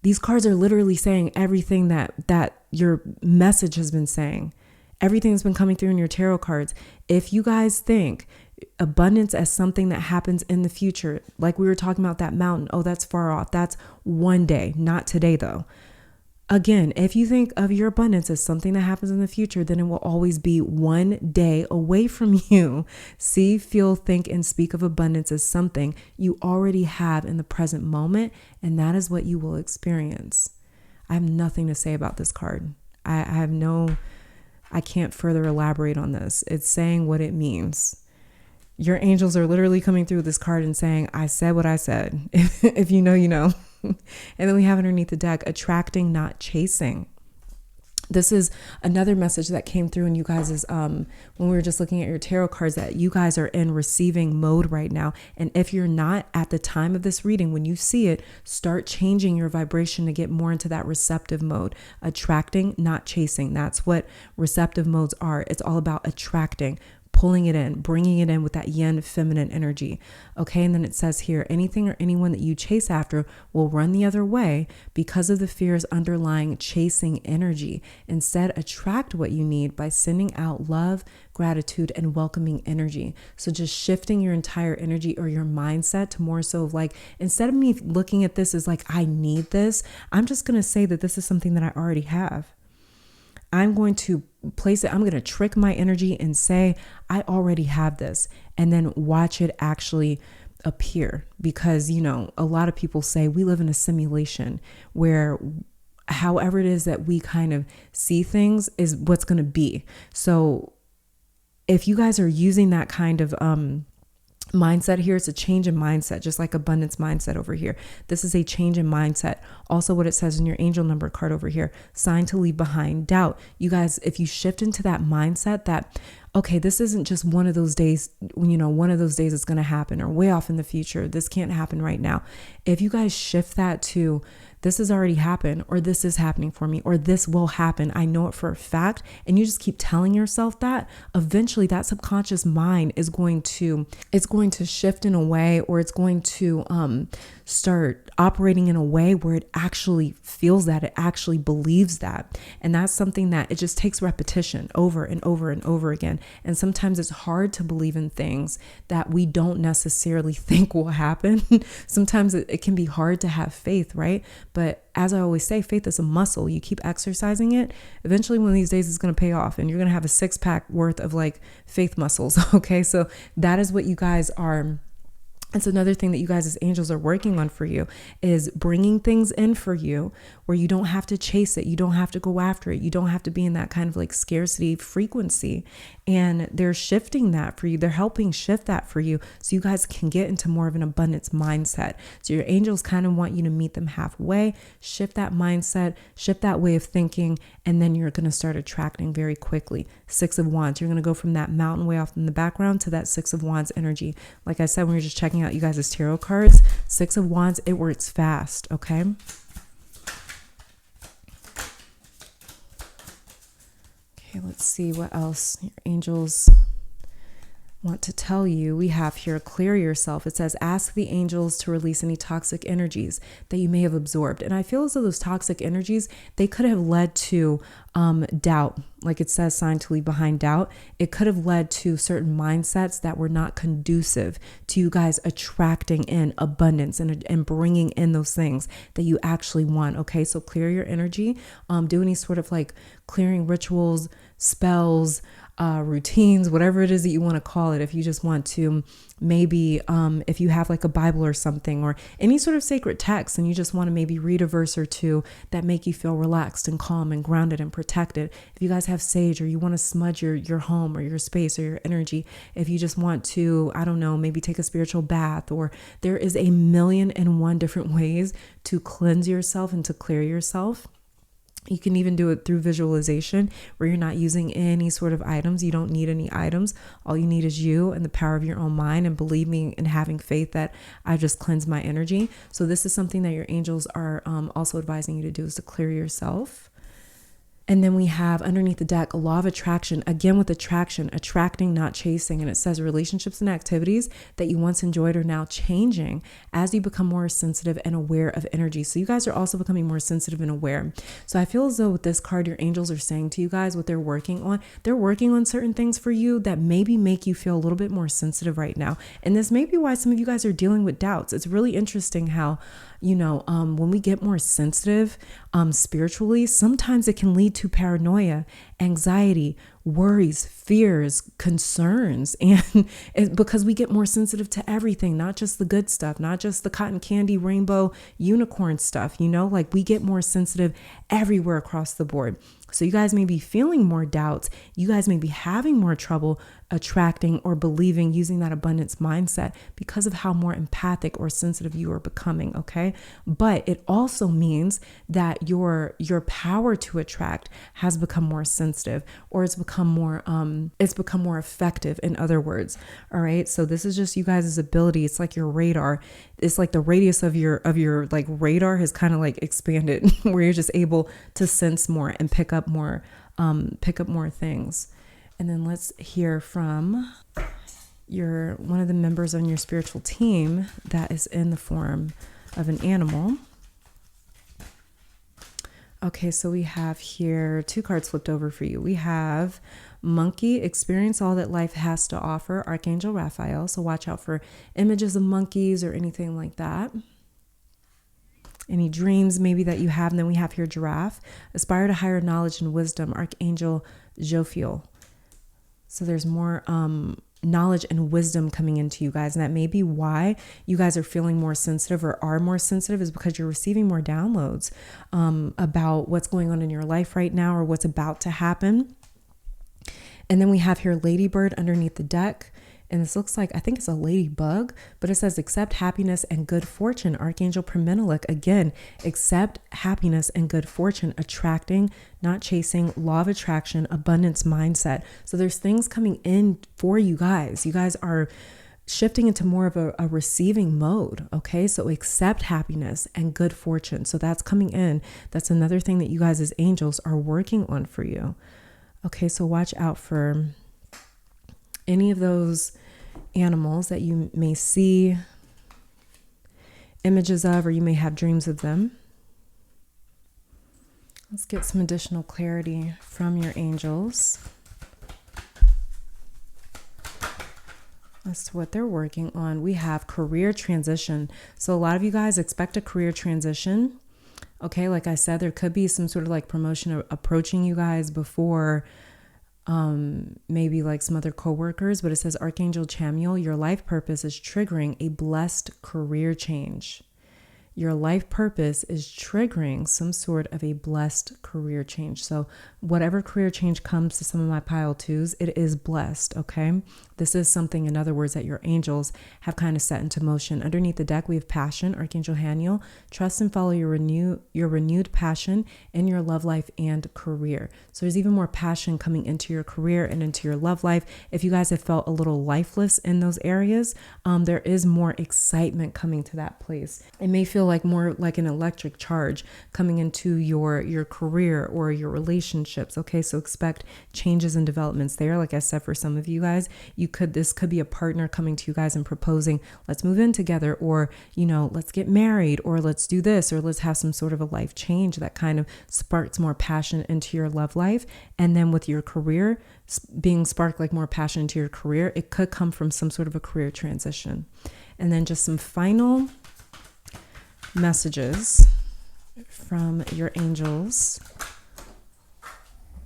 Speaker 1: these cards are literally saying everything that your message has been saying. Everything that's been coming through in your tarot cards. If you guys think abundance as something that happens in the future, like we were talking about that mountain, oh, that's far off. That's one day, not today though. Again, if you think of your abundance as something that happens in the future, then it will always be one day away from you. See, feel, think, and speak of abundance as something you already have in the present moment, and that is what you will experience. I have nothing to say about this card. I have no I can't further elaborate on this. It's saying what it means. Your angels are literally coming through this card and saying, I said what I said. If you know, you know. And then we have underneath the deck, attracting, not chasing. This is another message that came through in you guys' when we were just looking at your tarot cards, that you guys are in receiving mode right now. And if you're not, at the time of this reading, when you see it, start changing your vibration to get more into that receptive mode. Attracting, not chasing. That's what receptive modes are. It's all about attracting, pulling it in, bringing it in with that yin feminine energy. Okay. And then it says here, anything or anyone that you chase after will run the other way because of the fears underlying chasing energy. Instead, attract what you need by sending out love, gratitude, and welcoming energy. So just shifting your entire energy or your mindset to more so of like, instead of me looking at this as like, I need this, I'm just going to say that this is something that I already have. I'm going to place it, I'm going to trick my energy and say, I already have this, and then watch it actually appear. Because, you know, a lot of people say we live in a simulation where however it is that we kind of see things is what's going to be. So if you guys are using that kind of, mindset here, it's a change in mindset, just like abundance mindset over here. This is a change in mindset. Also, what it says in your angel number card over here, sign to leave behind doubt. You guys, if you shift into that mindset that, okay, this isn't just one of those days, you know, one of those days it's going to happen, or way off in the future, this can't happen right now. If you guys shift that to, this has already happened, or this is happening for me, or this will happen, I know it for a fact, and you just keep telling yourself that, eventually that subconscious mind is going to shift in a way, or it's going to start operating in a way where it actually feels that, it actually believes that. And that's something that it just takes repetition over and over and over again. And sometimes it's hard to believe in things that we don't necessarily think will happen. Sometimes it can be hard to have faith, right? But as I always say, faith is a muscle. You keep exercising it. Eventually, one of these days, it's going to pay off, and you're going to have a 6-pack worth of like faith muscles. Okay. So that is what you guys are. It's another thing that you guys as angels are working on for you, is bringing things in for you where you don't have to chase it. You don't have to go after it. You don't have to be in that kind of like scarcity frequency. And they're shifting that for you. They're helping shift that for you so you guys can get into more of an abundance mindset. So your angels kind of want you to meet them halfway, shift that mindset, shift that way of thinking, and then you're going to start attracting very quickly. 6 of Wands. You're going to go from that mountain way off in the background to that 6 of Wands energy. Like I said, when you're just checking out you guys' tarot cards, 6 of Wands, it works fast. Okay. Okay, let's see what else your angels want to tell you. We have here, clear yourself. It says, ask the angels to release any toxic energies that you may have absorbed. And I feel as though those toxic energies, they could have led to doubt. Like it says, sign to leave behind doubt. It could have led to certain mindsets that were not conducive to you guys attracting in abundance and bringing in those things that you actually want. Okay, so clear your energy. Do any sort of like clearing rituals, spells, routines, whatever it is that you want to call it. If you just want to, maybe if you have like a Bible or something, or any sort of sacred text, and you just want to maybe read a verse or two that make you feel relaxed and calm and grounded and protected. If you guys have sage, or you want to smudge your home or your space or your energy, if you just want to, I don't know, maybe take a spiritual bath, or there is a million and one different ways to cleanse yourself and to clear yourself. You can even do it through visualization, where you're not using any sort of items. You don't need any items. All you need is you and the power of your own mind, and believing and having faith that I just cleansed my energy. So this is something that your angels are also advising you to do, is to clear yourself. And then we have underneath the deck, a law of attraction, again with attraction, attracting, not chasing. And it says relationships and activities that you once enjoyed are now changing as you become more sensitive and aware of energy. So you guys are also becoming more sensitive and aware. So I feel as though with this card, your angels are saying to you guys what they're working on certain things for you that maybe make you feel a little bit more sensitive right now. And this may be why some of you guys are dealing with doubts. It's really interesting how, you know, when we get more sensitive spiritually, sometimes it can lead to paranoia, anxiety, worries, fears, concerns. And it's because we get more sensitive to everything, not just the good stuff, not just the cotton candy, rainbow, unicorn stuff, like we get more sensitive everywhere across the board. So you guys may be feeling more doubts. You guys may be having more trouble attracting or believing, using that abundance mindset because of how more empathic or sensitive you are becoming, okay? But it also means that your power to attract has become more sensitive, or it's become more effective, in other words. All right. So this is just you guys' ability. It's like your radar. It's like the radius of your like radar has kind of like expanded where you're just able to sense more and pick up more things. And then let's hear from one of the members on your spiritual team that is in the form of an animal. Okay, so we have here 2 cards flipped over for you. We have Monkey, experience all that life has to offer, Archangel Raphael. So watch out for images of monkeys or anything like that. Any dreams maybe that you have. And then we have here Giraffe, aspire to higher knowledge and wisdom, Archangel Jophiel. So there's more knowledge and wisdom coming into you guys. And that may be why you guys are feeling more sensitive or are more sensitive, is because you're receiving more downloads about what's going on in your life right now or what's about to happen. And then we have here Ladybird underneath the deck. And this looks like, I think it's a ladybug, but it says accept happiness and good fortune. Archangel Premenelik, again, accept happiness and good fortune, attracting, not chasing, law of attraction, abundance mindset. So there's things coming in for you guys. You guys are shifting into more of a receiving mode. Okay. So accept happiness and good fortune. So that's coming in. That's another thing that you guys as angels are working on for you. Okay. So watch out for any of those animals that you may see images of, or you may have dreams of them. Let's get some additional clarity from your angels as to what they're working on. We have career transition. So a lot of you guys expect a career transition. Okay, like I said, there could be some sort of like promotion approaching you guys before maybe like some other coworkers, but it says Archangel Chamuel, your life purpose is triggering a blessed career change. Your life purpose is triggering some sort of a blessed career change. So whatever career change comes to some of my pile twos, it is blessed, okay? This is something, in other words, that your angels have kind of set into motion. Underneath the deck, we have passion, Archangel Haniel. Trust and follow your renewed passion in your love life and career. So there's even more passion coming into your career and into your love life. If you guys have felt a little lifeless in those areas, there is more excitement coming to that place. It may feel like more like an electric charge coming into your career or your relationships. Okay, so expect changes and developments there. Like I said, for some of you guys, this could be a partner coming to you guys and proposing, let's move in together, or let's get married, or let's do this, or let's have some sort of a life change that kind of sparks more passion into your love life. And then with your career being sparked like more passion into your career, it could come from some sort of a career transition. And then just some final messages from your angels.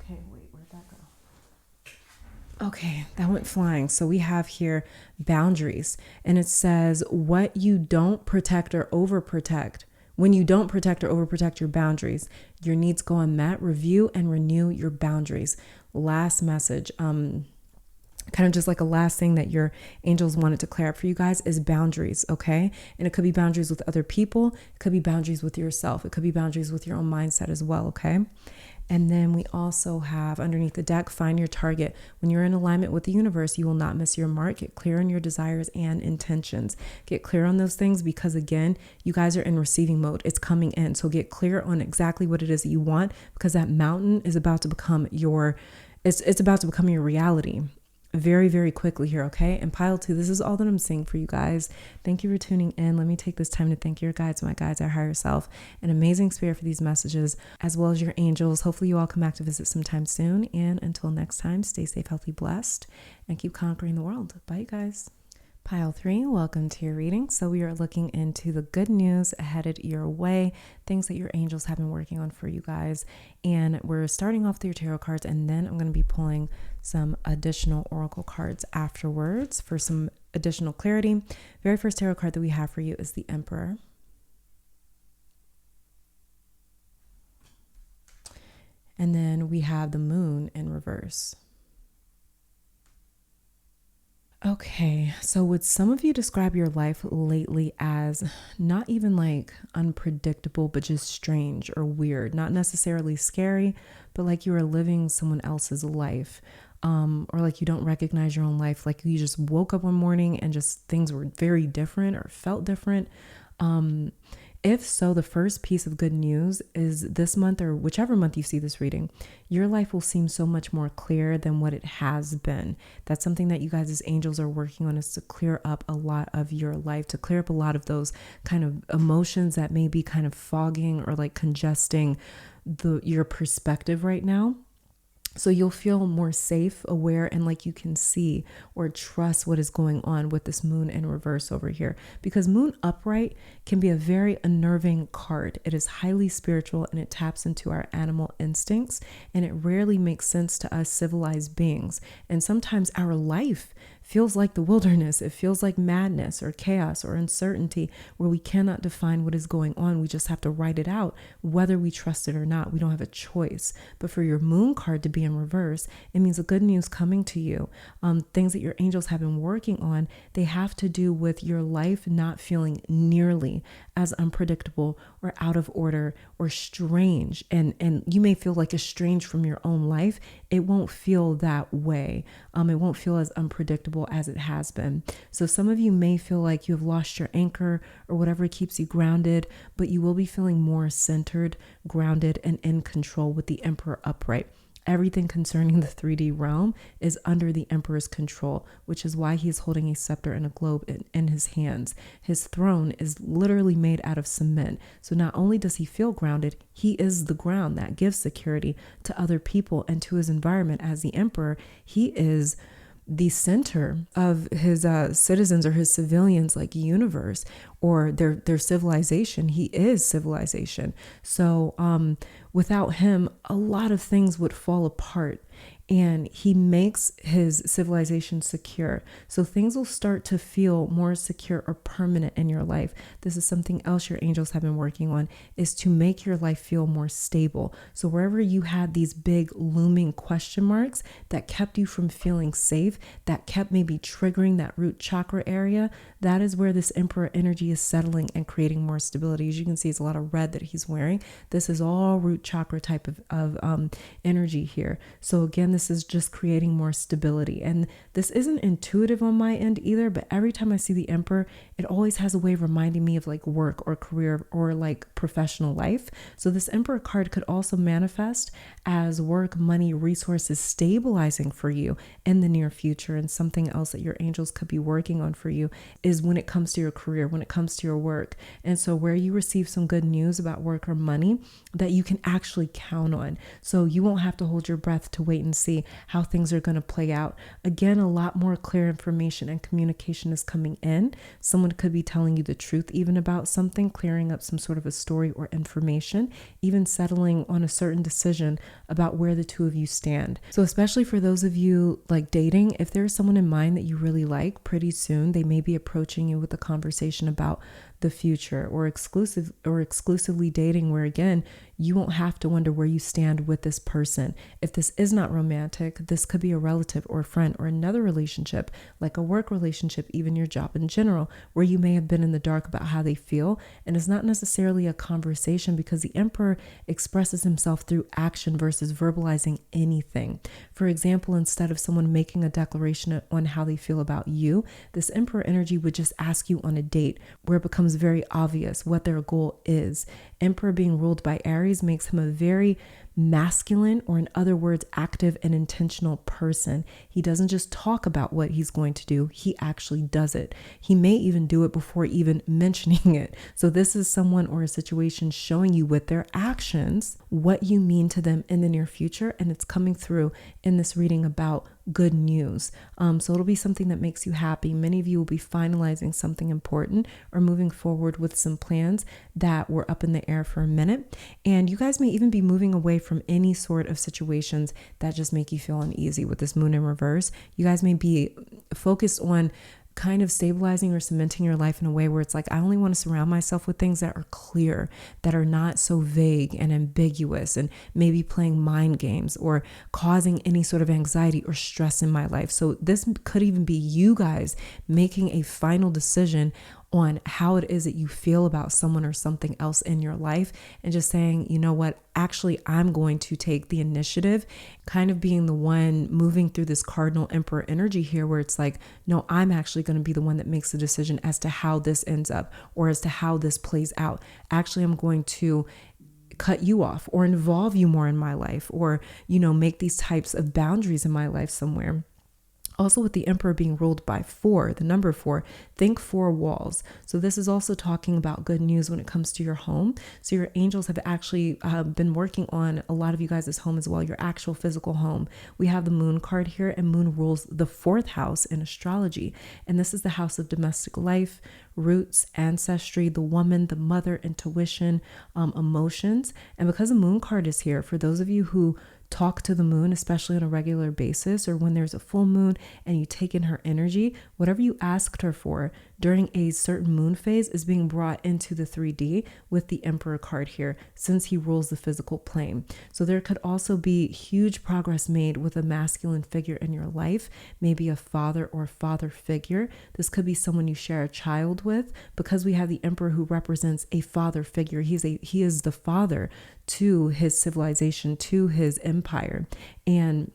Speaker 1: Okay, wait, where'd that go? Okay, that went flying. So we have here boundaries, and it says what you don't protect or overprotect. When you don't protect or overprotect your boundaries, your needs go unmet. Review and renew your boundaries. Last message, kind of just like a last thing that your angels wanted to clear up for you guys is boundaries, okay? And it could be boundaries with other people. It could be boundaries with yourself. It could be boundaries with your own mindset as well, okay? And then we also have underneath the deck, find your target. When you're in alignment with the universe, you will not miss your mark. Get clear on your desires and intentions. Get clear on those things because, again, you guys are in receiving mode. It's coming in. So get clear on exactly what it is that you want, because that mountain is about to become it's about to become your reality very, very quickly here, okay? And pile two, this is all that I'm saying for you guys. Thank you for tuning in. Let me take this time to thank your guides, my guides, our higher self, an amazing spirit for these messages, as well as your angels. Hopefully you all come back to visit sometime soon. And until next time, stay safe, healthy, blessed, and keep conquering the world. Bye, you guys. Pile 3, welcome to your reading. So we are looking into the good news headed your way, things that your angels have been working on for you guys. And we're starting off with your tarot cards, and then I'm going to be pulling some additional oracle cards afterwards for some additional clarity. Very first tarot card that we have for you is the Emperor. And then we have the Moon in reverse. Okay, so would some of you describe your life lately as not even like unpredictable, but just strange or weird? Not necessarily scary, but like you are living someone else's life, or like you don't recognize your own life. Like you just woke up one morning and just things were very different or felt different. If so, the first piece of good news is this month, or whichever month you see this reading, your life will seem so much more clear than what it has been. That's something that you guys as angels are working on, is to clear up a lot of your life, to clear up a lot of those kind of emotions that may be kind of fogging or like congesting your perspective right now. So you'll feel more safe, aware, and like you can see or trust what is going on with this Moon in reverse over here. Because Moon upright can be a very unnerving card. It is highly spiritual and it taps into our animal instincts, and it rarely makes sense to us civilized beings. And sometimes our life feels like the wilderness. It feels like madness or chaos or uncertainty, where we cannot define what is going on. We just have to write it out, whether we trust it or not. We don't have a choice. But for your Moon card to be in reverse, it means the good news coming to you, things that your angels have been working on, they have to do with your life not feeling nearly as unpredictable or out of order or strange. And you may feel like estranged from your own life. It won't feel that way. It won't feel as unpredictable as it has been. So some of you may feel like you have lost your anchor or whatever keeps you grounded, but you will be feeling more centered, grounded, and in control with the Emperor upright. Everything concerning the 3D realm is under the Emperor's control, which is why he is holding a scepter and a globe in his hands. His throne is literally made out of cement. So not only does he feel grounded, he is the ground that gives security to other people and to his environment. As the Emperor, he is the center of his citizens or his civilians, like universe or their civilization. He is civilization. So without him, a lot of things would fall apart. And he makes his civilization secure. So things will start to feel more secure or permanent in your life. This is something else your angels have been working on, is to make your life feel more stable. So wherever you had these big looming question marks that kept you from feeling safe, that kept maybe triggering that root chakra area, that is where this Emperor energy is settling and creating more stability. As you can see, it's a lot of red that he's wearing. This is all root chakra type of energy here. So again, this is just creating more stability. And this isn't intuitive on my end either, but every time I see the Emperor, it always has a way of reminding me of like work or career or like professional life. So this Emperor card could also manifest as work, money, resources stabilizing for you in the near future. And something else that your angels could be working on for you is when it comes to your career, when it comes to your work. And so where you receive some good news about work or money that you can actually count on. So you won't have to hold your breath to wait and see how things are going to play out. Again, a lot more clear information and communication is coming in. Someone could be telling you the truth even about something, clearing up some sort of a story or information, even settling on a certain decision about where the two of you stand. So especially for those of you like dating, if there's someone in mind that you really like, pretty soon they may be approaching you with a conversation about the future, or exclusively dating, where again, you won't have to wonder where you stand with this person. If this is not romantic, this could be a relative or a friend or another relationship, like a work relationship, even your job in general, where you may have been in the dark about how they feel. And it's not necessarily a conversation, because the Emperor expresses himself through action versus verbalizing anything. For example, instead of someone making a declaration on how they feel about you, this Emperor energy would just ask you on a date, where it becomes very obvious what their goal is. Emperor being ruled by Aries makes him a very masculine, or in other words, active and intentional person. He doesn't just talk about what he's going to do, he actually does it. He may even do it before even mentioning it. So this is someone or a situation showing you with their actions what you mean to them in the near future, and it's coming through in this reading about good news. So it'll be something that makes you happy. Many of you will be finalizing something important or moving forward with some plans that were up in the air for a minute. And you guys may even be moving away from any sort of situations that just make you feel uneasy with this moon in reverse. You guys may be focused on kind of stabilizing or cementing your life in a way where it's like, I only want to surround myself with things that are clear, that are not so vague and ambiguous, and maybe playing mind games or causing any sort of anxiety or stress in my life. So this could even be you guys making a final decision on how it is that you feel about someone or something else in your life, and just saying, you know what, actually, I'm going to take the initiative, kind of being the one moving through this cardinal emperor energy here, where it's like, no, I'm actually going to be the one that makes the decision as to how this ends up or as to how this plays out. Actually, I'm going to cut you off or involve you more in my life, or, make these types of boundaries in my life somewhere. Also, with the emperor being ruled by 4, the number 4, think 4 walls. So this is also talking about good news when it comes to your home. So your angels have actually been working on a lot of you guys' home as well, your actual physical home. We have the moon card here, and moon rules the 4th house in astrology. And this is the house of domestic life, roots, ancestry, the woman, the mother, intuition, emotions. And because the moon card is here, for those of you who talk to the moon, especially on a regular basis, or when there's a full moon and you take in her energy, whatever you asked her for during a certain moon phase is being brought into the 3D with the Emperor card here, since he rules the physical plane. So there could also be huge progress made with a masculine figure in your life, maybe a father or father figure. This could be someone you share a child with, because we have the Emperor who represents a father figure. He is the father to his civilization, to his empire. And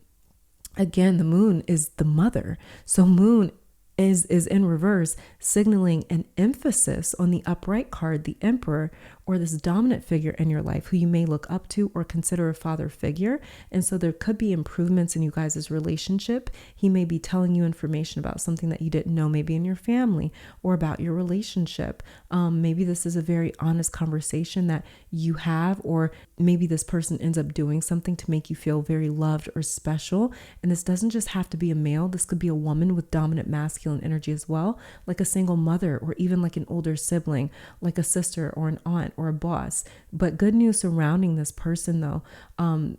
Speaker 1: again, the moon is the mother. So moon is in reverse, signaling an emphasis on the upright card, the Emperor, or this dominant figure in your life who you may look up to or consider a father figure. And so there could be improvements in you guys' relationship. He may be telling you information about something that you didn't know, maybe in your family, or about your relationship. Maybe this is a very honest conversation that you have, or maybe this person ends up doing something to make you feel very loved or special. And this doesn't just have to be a male. This could be a woman with dominant masculine energy as well, like a single mother, or even like an older sibling, like a sister or an aunt or a boss. But good news surrounding this person though,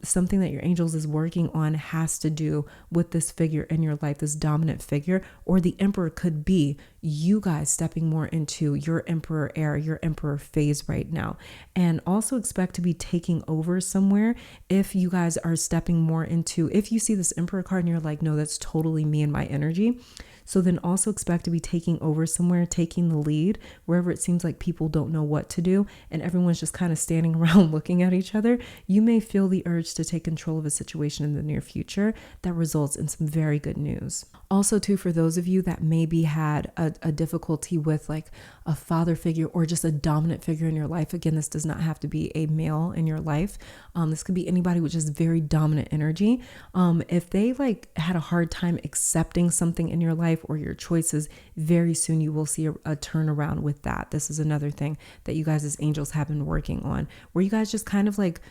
Speaker 1: something that your angels is working on has to do with this figure in your life, this dominant figure, or the Emperor could be you guys stepping more into your Emperor era, your Emperor phase right now. And also expect to be taking over somewhere if you guys are stepping more into, if you see this Emperor card and you're like, no, that's totally me and my energy. So then also expect to be taking over somewhere, taking the lead, wherever it seems like people don't know what to do and everyone's just kind of standing around looking at each other. You may feel the urge to take control of a situation in the near future that results in some very good news. Also too, for those of you that maybe had a difficulty with like a father figure or just a dominant figure in your life. Again, this does not have to be a male in your life. This could be anybody with just very dominant energy. If they like had a hard time accepting something in your life or your choices, very soon you will see a turnaround with that. This is another thing that you guys as angels have been working on, where you guys just kind of like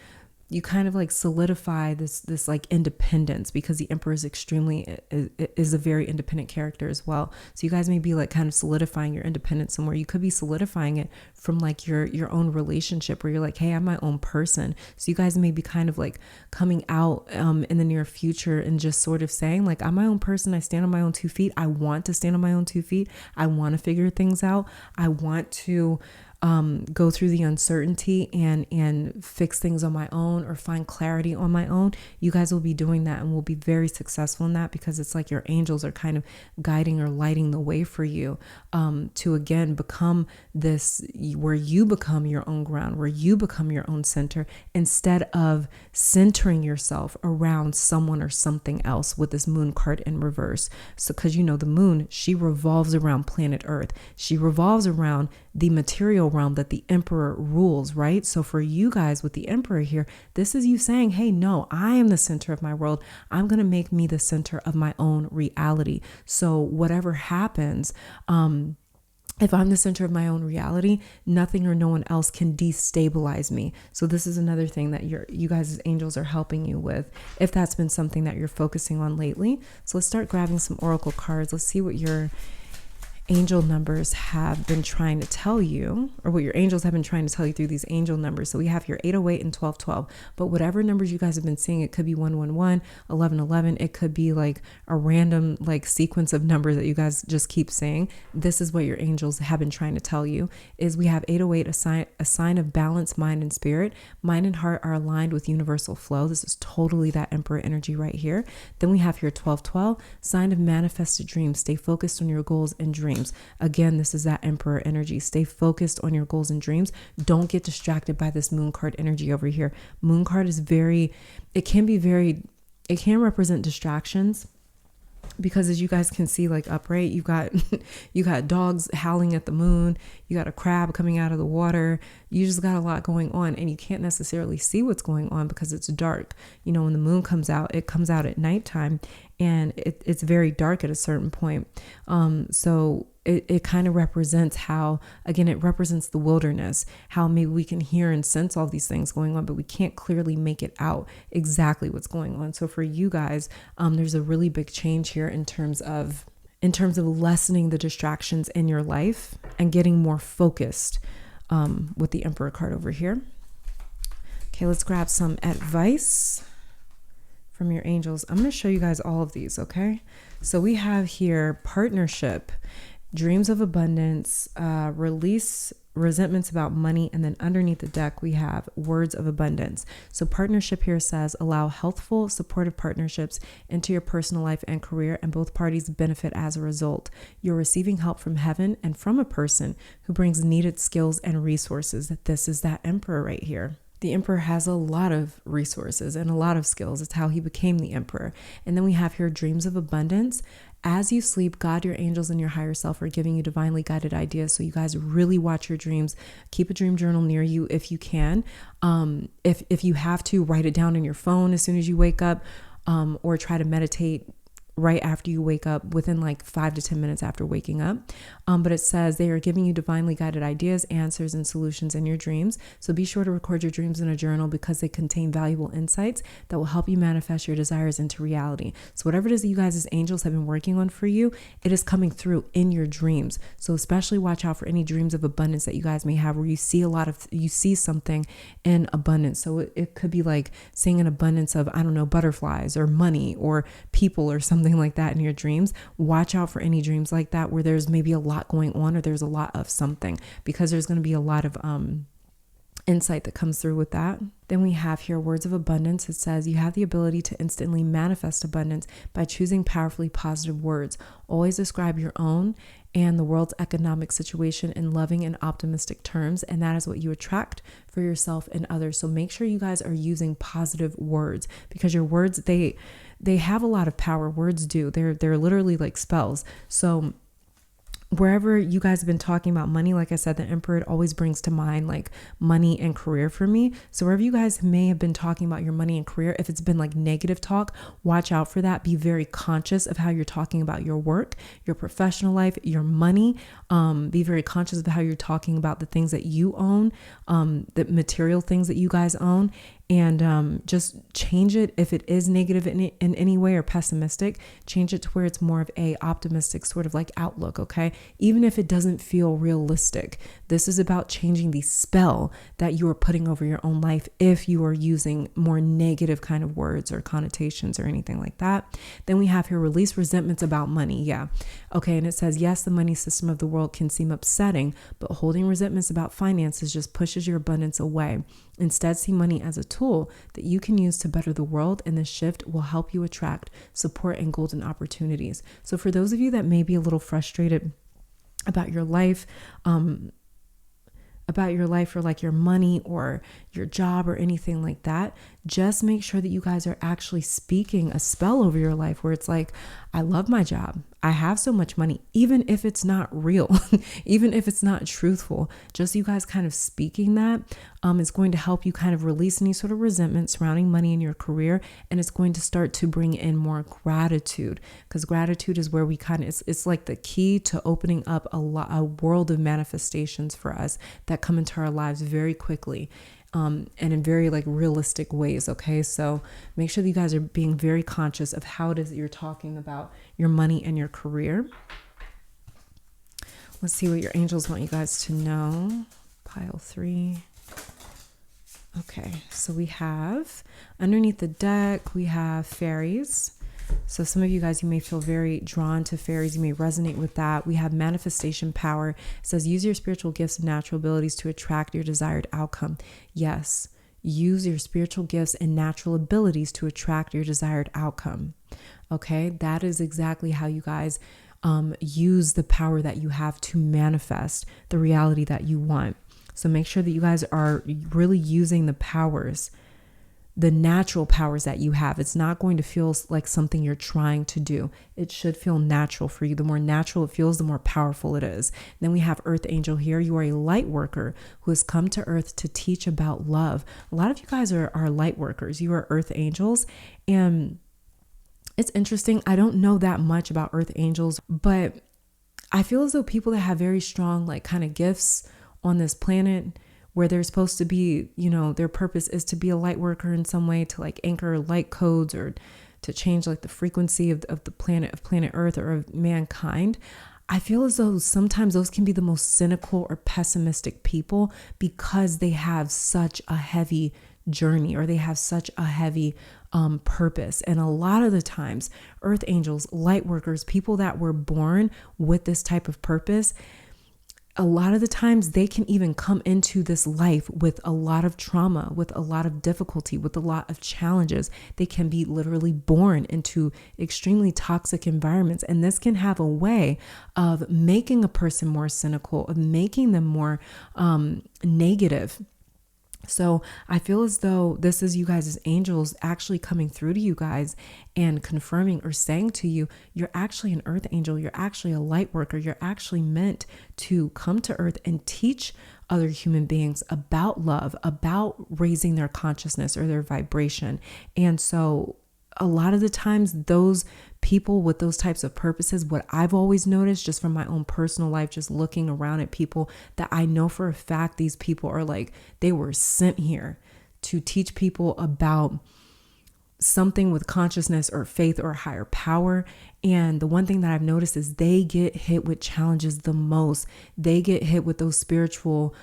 Speaker 1: solidify this like independence, because the Emperor is is a very independent character as well. So you guys may be like kind of solidifying your independence somewhere. You could be solidifying it from like your own relationship, where you're like, hey, I'm my own person. So you guys may be kind of like coming out in the near future and just sort of saying like, I'm my own person. I stand on my own 2 feet. I want to stand on my own 2 feet. I want to figure things out. I want to go through the uncertainty and fix things on my own or find clarity on my own. You guys will be doing that and will be very successful in that, because it's like your angels are kind of guiding or lighting the way for you to again become this, where you become your own ground, where you become your own center, instead of centering yourself around someone or something else with this moon card in reverse. So because the moon, she revolves around planet Earth. She revolves around the material material realm that the Emperor rules, right? So for you guys with the Emperor here, this is you saying, hey, no, I am the center of my world. I'm going to make me the center of my own reality. So whatever happens, if I'm the center of my own reality, nothing or no one else can destabilize me. So this is another thing that you guys' angels are helping you with, if that's been something that you're focusing on lately. So let's start grabbing some oracle cards. Let's see what your angel numbers have been trying to tell you, or what your angels have been trying to tell you through these angel numbers. So we have here 808 and 1212, but whatever numbers you guys have been seeing, it could be 111, 1111. It could be like a random like sequence of numbers that you guys just keep saying. This is what your angels have been trying to tell you, is we have 808, a sign of balance, mind and spirit. Mind and heart are aligned with universal flow. This is totally that Emperor energy right here. Then we have here 1212, sign of manifested dreams. Stay focused on your goals and dreams. Again, this is that Emperor energy. Stay focused on your goals and dreams. Don't get distracted by this Moon card energy over here. Moon card is it can represent distractions, because as you guys can see, like upright, you got dogs howling at the moon, you got a crab coming out of the water, you just got a lot going on, and you can't necessarily see what's going on because it's dark. You know, when the moon comes out, it comes out at nighttime, and it's very dark at a certain point. So it kind of represents how, again, it represents the wilderness, how maybe we can hear and sense all these things going on, but we can't clearly make it out exactly what's going on. So for you guys, there's a really big change here in terms of lessening the distractions in your life and getting more focused with the Emperor card over here. Okay, let's grab some advice from your angels. I'm going to show you guys all of these, okay? So we have here partnership, dreams of abundance, release resentments about money, and then underneath the deck we have words of abundance. So partnership here says allow healthful, supportive partnerships into your personal life and career, and both parties benefit as a result. You're receiving help from heaven and from a person who brings needed skills and resources. This is that Emperor right here. The Emperor has a lot of resources and a lot of skills. It's how he became the Emperor. And then we have here dreams of abundance. As you sleep, God, your angels, and your higher self are giving you divinely guided ideas. So you guys really watch your dreams. Keep a dream journal near you if you can. If you have to, write it down in your phone as soon as you wake up, or try to meditate right after you wake up, within like 5 to 10 minutes after waking up. But it says they are giving you divinely guided ideas, answers, and solutions in your dreams. So be sure to record your dreams in a journal, because they contain valuable insights that will help you manifest your desires into reality. So whatever it is that you guys as angels have been working on for you, it is coming through in your dreams. So especially watch out for any dreams of abundance that you guys may have, where you see something in abundance. So it could be like seeing an abundance of, I don't know, butterflies or money or people or something like that in your dreams. Watch out for any dreams like that where there's maybe a lot going on, or there's a lot of something, because there's going to be a lot of insight that comes through with that. Then we have here words of abundance. It says you have the ability to instantly manifest abundance by choosing powerfully positive words. Always describe your own and the world's economic situation in loving and optimistic terms, and that is what you attract for yourself and others. So make sure you guys are using positive words, because your words, they have a lot of power. Words do. They're literally like spells. So wherever you guys have been talking about money, like I said, the Emperor, it always brings to mind like money and career for me. So wherever you guys may have been talking about your money and career, if it's been like negative talk, watch out for that. Be very conscious of how you're talking about your work, your professional life, your money. Be very conscious of how you're talking about the things that you own, the material things that you guys own. And just change it. If it is negative in any way or pessimistic, change it to where it's more of a optimistic sort of like outlook, okay? Even if it doesn't feel realistic. This is about changing the spell that you are putting over your own life if you are using more negative kind of words or connotations or anything like that. Then we have here release resentments about money. Yeah. Okay, and it says, yes, the money system of the world can seem upsetting, but holding resentments about finances just pushes your abundance away. Instead, see money as a tool that you can use to better the world, and this shift will help you attract support and golden opportunities. So for those of you that may be a little frustrated about your life, or like your money or your job or anything like that, just make sure that you guys are actually speaking a spell over your life where it's like, I love my job. I have so much money, even if it's not real, even if it's not truthful, just you guys kind of speaking that is going to help you kind of release any sort of resentment surrounding money in your career. And it's going to start to bring in more gratitude, because gratitude is where we kind of, it's like the key to opening up a world of manifestations for us that come into our lives very quickly. And in very like realistic ways. Okay. So make sure that you guys are being very conscious of how it is that you're talking about your money and your career. Let's see what your angels want you guys to know. Pile 3. Okay. So we have underneath the deck, we have fairies. So some of you guys, you may feel very drawn to fairies. You may resonate with that. We have manifestation power. It says, use your spiritual gifts and natural abilities to attract your desired outcome. Yes, use your spiritual gifts and natural abilities to attract your desired outcome. Okay, that is exactly how you guys use the power that you have to manifest the reality that you want. So make sure that you guys are really using the powers, the natural powers that you have. It's not going to feel like something you're trying to do. It should feel natural for you. The more natural it feels, the more powerful it is. Then we have Earth Angel here. You are a light worker who has come to Earth to teach about love. A lot of you guys are light workers. You are Earth Angels. And it's interesting. I don't know that much about Earth Angels, but I feel as though people that have very strong like kind of gifts on this planet, where they're supposed to be, you know, their purpose is to be a light worker in some way, to like anchor light codes or to change like the frequency of the planet Earth or of mankind. I feel as though sometimes those can be the most cynical or pessimistic people because they have such a heavy journey, or they have such a heavy purpose. And a lot of the times, Earth Angels, light workers, people that were born with this type of purpose, a lot of the times they can even come into this life with a lot of trauma, with a lot of difficulty, with a lot of challenges. They can be literally born into extremely toxic environments. And this can have a way of making a person more cynical, of making them more negative. So I feel as though this is you guys as angels actually coming through to you guys and confirming or saying to you, you're actually an Earth Angel. You're actually a light worker. You're actually meant to come to Earth and teach other human beings about love, about raising their consciousness or their vibration. And so a lot of the times those people with those types of purposes, what I've always noticed just from my own personal life, just looking around at people that I know for a fact, these people are like, they were sent here to teach people about something with consciousness or faith or higher power. And the one thing that I've noticed is they get hit with challenges the most. They get hit with those spiritual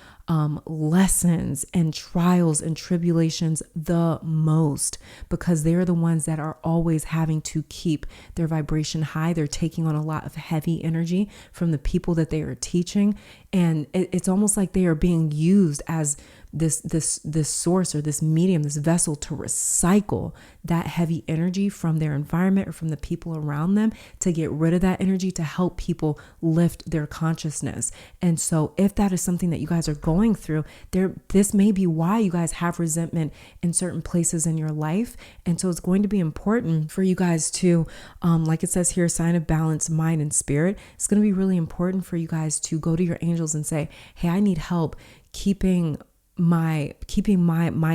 Speaker 1: lessons and trials and tribulations the most, because they're the ones that are always having to keep their vibration high. They're taking on a lot of heavy energy from the people that they are teaching. And it's almost like they are being used as this source or this medium, this vessel to recycle that heavy energy from their environment or from the people around them, to get rid of that energy, to help people lift their consciousness. And so if that is something that you guys are going through, this may be why you guys have resentment in certain places in your life. And so it's going to be important for you guys to, like it says here, sign of balance, mind and spirit. It's going to be really important for you guys to go to your angels and say, hey, I need help keeping my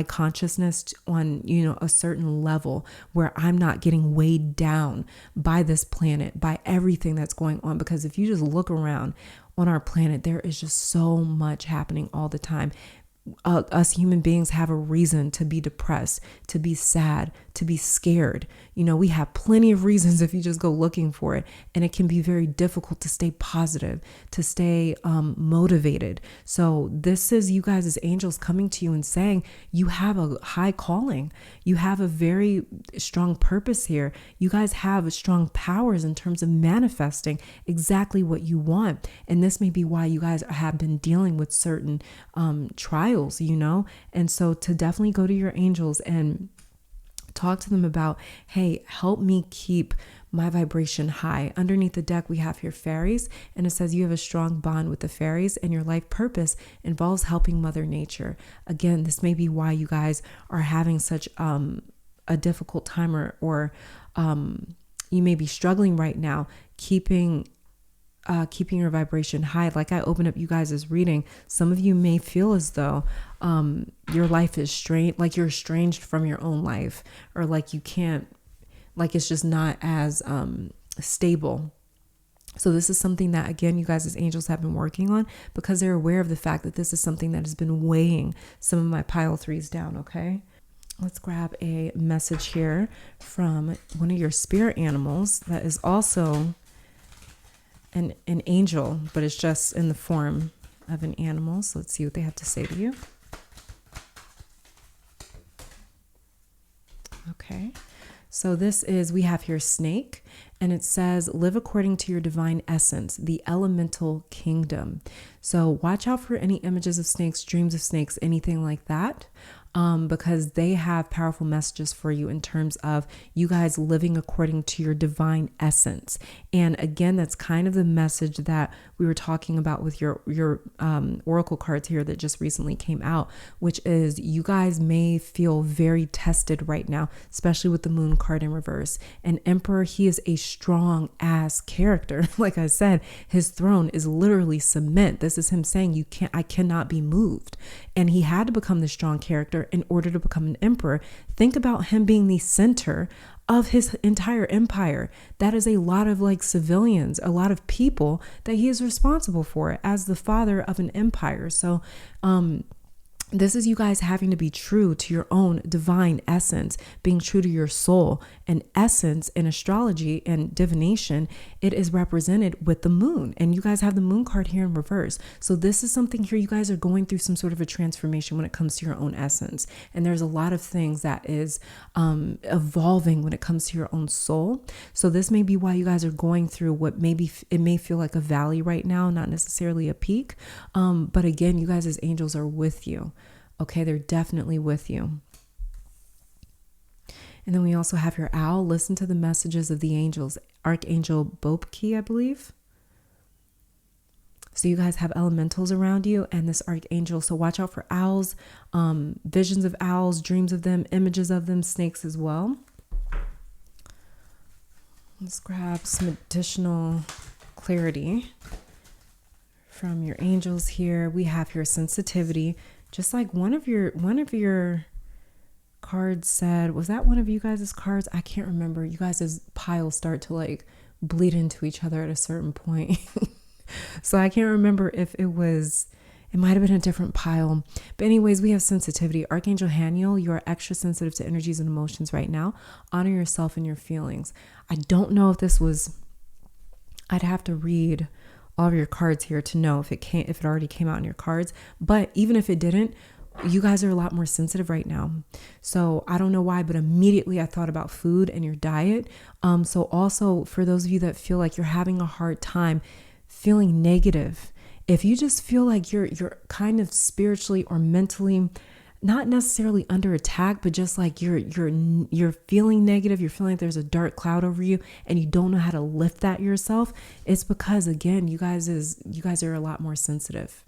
Speaker 1: consciousness on, a certain level where I'm not getting weighed down by this planet, by everything that's going on. Because if you just look around on our planet, there is just so much happening all the time. Us human beings have a reason to be depressed, to be sad, to be scared. We have plenty of reasons if you just go looking for it. And it can be very difficult to stay positive, to stay motivated. So this is you guys as angels coming to you and saying, you have a high calling. You have a very strong purpose here. You guys have strong powers in terms of manifesting exactly what you want. And this may be why you guys have been dealing with certain trials, and so to definitely go to your angels and talk to them about, hey, help me keep my vibration high. Underneath the deck, we have here fairies, and it says you have a strong bond with the fairies, and your life purpose involves helping Mother Nature. Again, this may be why you guys are having such a difficult time, or you may be struggling right now keeping your vibration high. Like I opened up you guys' reading, some of you may feel as though your life is strange, like you're estranged from your own life, or like you can't, like it's just not as stable. So this is something that, again, you guys as angels have been working on, because they're aware of the fact that this is something that has been weighing some of my pile threes down. Okay, let's grab a message here from one of your spirit animals that is also an angel, but it's just in the form of an animal. So let's see what they have to say to you. Okay, so we have here snake, and it says live according to your divine essence, the elemental kingdom. So watch out for any images of snakes, dreams of snakes, anything like that. Because they have powerful messages for you in terms of you guys living according to your divine essence. And again, that's kind of the message that we were talking about with your oracle cards here that just recently came out, which is you guys may feel very tested right now, especially with the moon card in reverse. And Emperor, he is a strong ass character. Like I said, his throne is literally cement. This is him saying I cannot be moved. And he had to become the strong character in order to become an emperor. Think about him being the center of his entire empire. That is a lot of like civilians, a lot of people that he is responsible for as the father of an empire. So this is you guys having to be true to your own divine essence, being true to your soul. And essence in astrology and divination, it is represented with the moon. And you guys have the moon card here in reverse. So this is something here, you guys are going through some sort of a transformation when it comes to your own essence. And there's a lot of things that is evolving when it comes to your own soul. So this may be why you guys are going through what it may feel like a valley right now, not necessarily a peak. But again, you guys as angels are with you. Okay, they're definitely with you. And then we also have your owl. Listen to the messages of the angels. Archangel Bopke, I believe. So you guys have elementals around you and this archangel. So watch out for owls, visions of owls, dreams of them, images of them, snakes as well. Let's grab some additional clarity from your angels here. We have your sensitivity. Just like one of your cards said, was that one of you guys' cards? I can't remember. You guys' piles start to like bleed into each other at a certain point. So I can't remember if it might have been a different pile. But anyways, we have sensitivity. Archangel Haniel, you are extra sensitive to energies and emotions right now. Honor yourself and your feelings. I don't know if I'd have to read all of your cards here to know if it already came out in your cards. But even if it didn't, you guys are a lot more sensitive right now. So I don't know why, but immediately I thought about food and your diet. So also for those of you that feel like you're having a hard time feeling negative, if you just feel like you're kind of spiritually or mentally not necessarily under attack, but just like you're feeling negative, you're feeling like there's a dark cloud over you and you don't know how to lift that yourself, it's because, again, you guys are a lot more sensitive.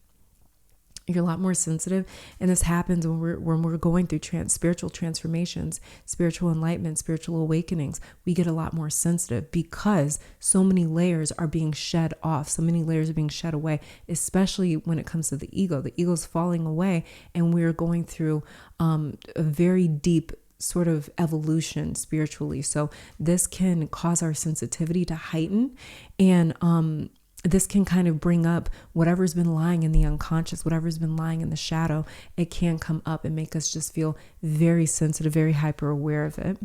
Speaker 1: You're a lot more sensitive, and this happens when we're going through spiritual transformations, spiritual enlightenment, spiritual awakenings. We get a lot more sensitive because so many layers are being shed off, so many layers are being shed away, especially when it comes to the ego. The ego's falling away, and we're going through a very deep sort of evolution spiritually. So this can cause our sensitivity to heighten, and this can kind of bring up whatever's been lying in the unconscious, whatever's been lying in the shadow. It can come up and make us just feel very sensitive, very hyper aware of it.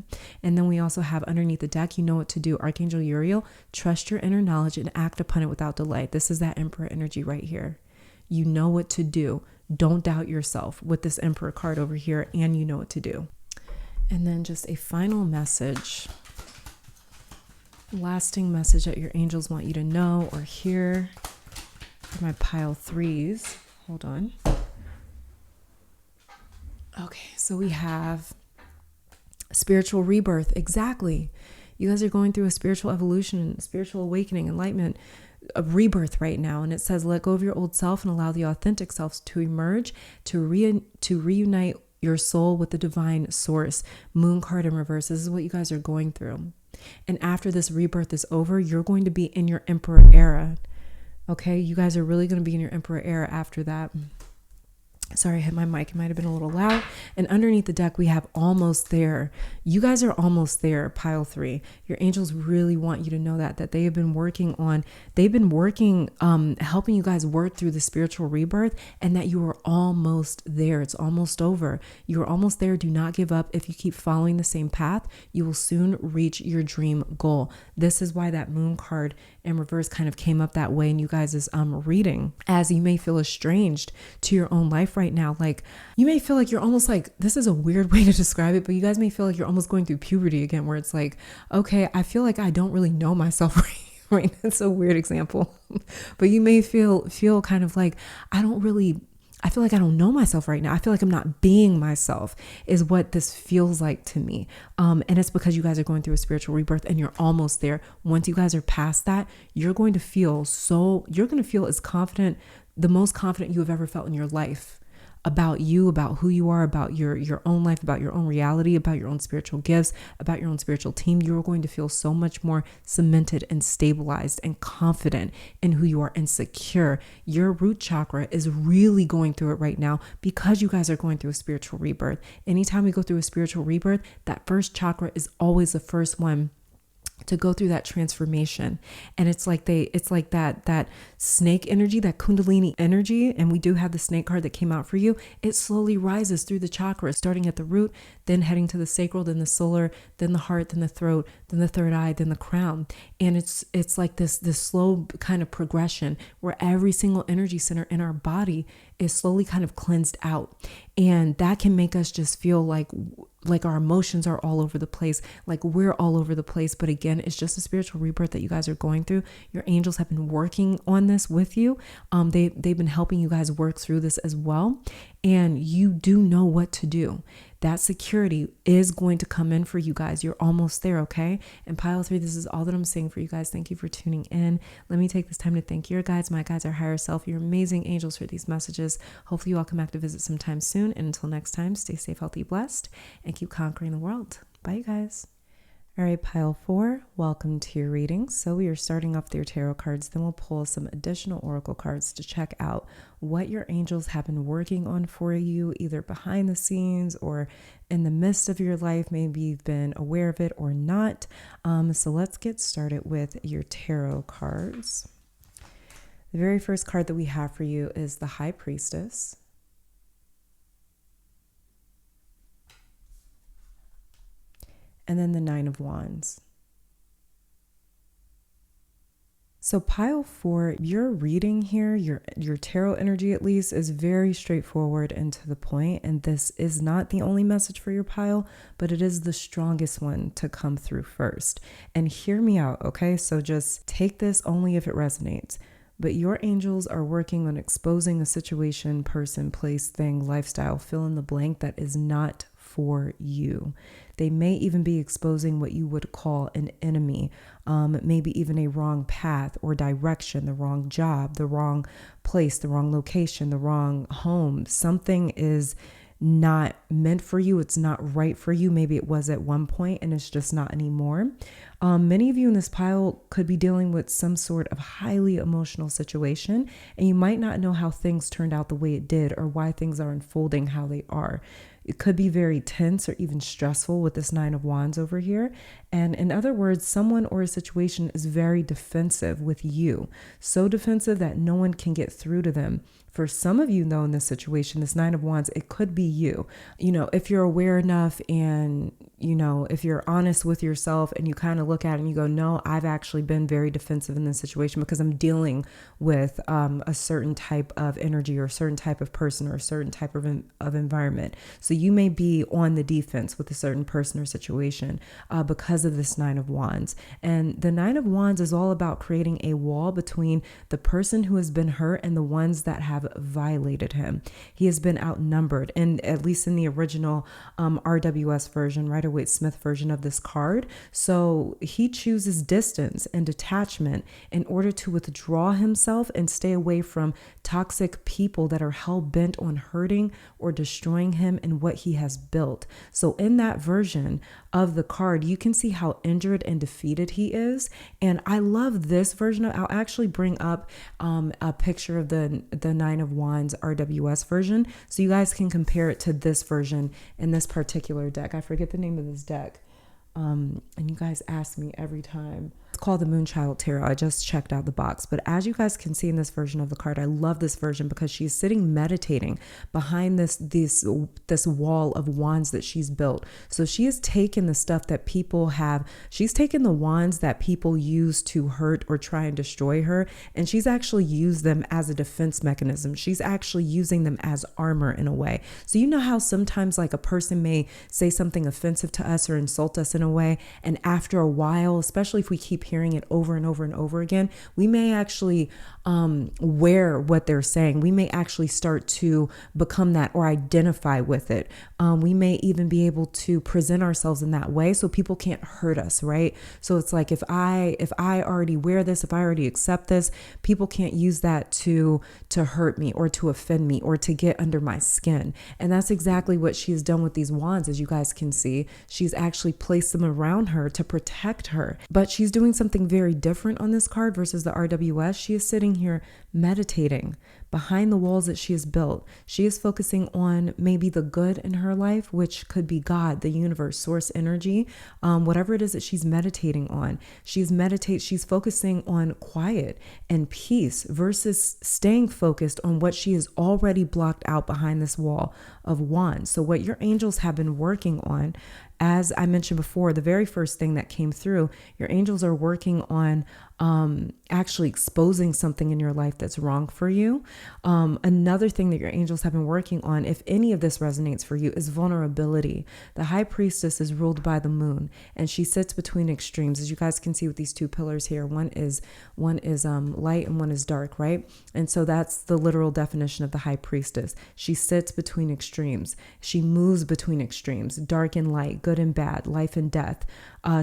Speaker 1: And then we also have underneath the deck, you know what to do. Archangel Uriel, trust your inner knowledge and act upon it without delay. This is that Emperor energy right here. You know what to do. Don't doubt yourself with this Emperor card over here, and you know what to do. And then just a final message. Lasting message that your angels want you to know or hear for my pile threes. Hold on. Okay, so we have spiritual rebirth. Exactly. You guys are going through a spiritual evolution, spiritual awakening, enlightenment, a rebirth right now. And it says, let go of your old self and allow the authentic selves to emerge, to reunite your soul with the divine source. Moon card in reverse. This is what you guys are going through. And after this rebirth is over, you're going to be in your emperor era. Okay, you guys are really going to be in your emperor era after that. Sorry, I hit my mic. It might have been a little loud. And underneath the deck, we have almost there. You guys are almost there, pile 3. Your angels really want you to know that they have been working helping you guys work through the spiritual rebirth, and that you are almost there. It's almost over. You are almost there. Do not give up. If you keep following the same path, you will soon reach your dream goal. This is why that moon card in reverse kind of came up that way in you guys' reading, as you may feel estranged to your own life right now. Like, you may feel like you're almost like, this is a weird way to describe it, but you guys may feel like you're almost going through puberty again, where it's like, okay, I feel like I don't really know myself right. It's a weird example, but you may feel kind of like, I feel like I don't know myself right now. I feel like I'm not being myself, is what this feels like to me. And it's because you guys are going through a spiritual rebirth and you're almost there. Once you guys are past that, you're going to feel as confident, the most confident you have ever felt in your life about you, about who you are, about your own life, about your own reality, about your own spiritual gifts, about your own spiritual team. You're going to feel so much more cemented and stabilized and confident in who you are and secure. Your root chakra is really going through it right now because you guys are going through a spiritual rebirth. Anytime we go through a spiritual rebirth, that first chakra is always the first one to go through that transformation. And it's like that snake energy, that kundalini energy. And we do have the snake card that came out for you. It slowly rises through the chakras, starting at the root, then heading to the sacral, then the solar, then the heart, then the throat, then the third eye, then the crown. And it's like this slow kind of progression where every single energy center in our body is slowly kind of cleansed out. And that can make us just feel like our emotions are all over the place, like we're all over the place. But again, it's just a spiritual rebirth that you guys are going through. Your angels have been working on this with you. They've been helping you guys work through this as well. And you do know what to do. That security is going to come in for you guys. You're almost there, okay? And pile 3, this is all that I'm saying for you guys. Thank you for tuning in. Let me take this time to thank your guides, my guides, our higher self, your amazing angels for these messages. Hopefully you all come back to visit sometime soon. And until next time, stay safe, healthy, blessed, and keep conquering the world. Bye, you guys. All right, pile 4, welcome to your reading. So we are starting off with your tarot cards, then we'll pull some additional oracle cards to check out what your angels have been working on for you, either behind the scenes or in the midst of your life. Maybe you've been aware of it or not. So let's get started with your tarot cards. The very first card that we have for you is the High Priestess. And then the Nine of Wands. So pile 4, your reading here, your tarot energy at least, is very straightforward and to the point. And this is not the only message for your pile, but it is the strongest one to come through first. And hear me out, okay? So just take this only if it resonates. But your angels are working on exposing a situation, person, place, thing, lifestyle, fill in the blank that is not for you. They may even be exposing what you would call an enemy, maybe even a wrong path or direction, the wrong job, the wrong place, the wrong location, the wrong home. Something is not meant for you. It's not right for you. Maybe it was at one point and it's just not anymore. Many of you in this pile could be dealing with some sort of highly emotional situation, and you might not know how things turned out the way it did or why things are unfolding how they are. It could be very tense or even stressful with this Nine of Wands over here. And in other words, someone or a situation is very defensive with you. So defensive that no one can get through to them. For some of you, though, in this situation, this Nine of Wands, it could be you. You know, if you're aware enough and, you know, if you're honest with yourself and you kind of look at it and you go, no, I've actually been very defensive in this situation because I'm dealing with a certain type of energy or a certain type of person or a certain type of environment. So you may be on the defense with a certain person or situation because of this Nine of Wands. And the Nine of Wands is all about creating a wall between the person who has been hurt and the ones that have violated him. He has been outnumbered, and at least in the original RWS version, Rider-Waite-Smith version of this card. So he chooses distance and detachment in order to withdraw himself and stay away from toxic people that are hell-bent on hurting or destroying him and what he has built. So in that version of the card, you can see how injured and defeated he is. And I love this version. I'll actually bring up a picture of the Nine of Wands RWS version so you guys can compare it to this version in this particular deck. I forget the name of this deck. And you guys ask me every time. It's called the Moonchild Tarot. I just checked out the box. But as you guys can see in this version of the card, I love this version because she's sitting meditating behind this wall of wands that she's built. So she has taken the stuff that people have. She's taken the wands that people use to hurt or try and destroy her, and she's actually used them as a defense mechanism. She's actually using them as armor in a way. So you know how sometimes like a person may say something offensive to us or insult us in a way, and after a while, especially if we keep hearing it over and over and over again, we may actually wear what they're saying. We may actually start to become that or identify with it. We may even be able to present ourselves in that way so people can't hurt us, right? So it's like if I already wear this, if I already accept this, people can't use that to hurt me or to offend me or to get under my skin. And that's exactly what she's done with these wands. As you guys can see, she's actually placed them around her to protect her. But she's doing something very different on this card versus the RWS. She is sitting here meditating behind the walls that she has built. She is focusing on maybe the good in her life, which could be God, the universe, source energy, whatever it is that she's meditating on. She's focusing on quiet and peace versus staying focused on what she has already blocked out behind this wall of wands. So what your angels have been working on, as I mentioned before, the very first thing that came through, your angels are working on actually exposing something in your life that's wrong for you. Another thing that your angels have been working on, if any of this resonates for you, is vulnerability. The high priestess is ruled by the moon, and she sits between extremes. As you guys can see with these two pillars here, one is light and one is dark, right? And so that's the literal definition of the high priestess. She sits between extremes. She moves between extremes, dark and light, good and bad, life and death.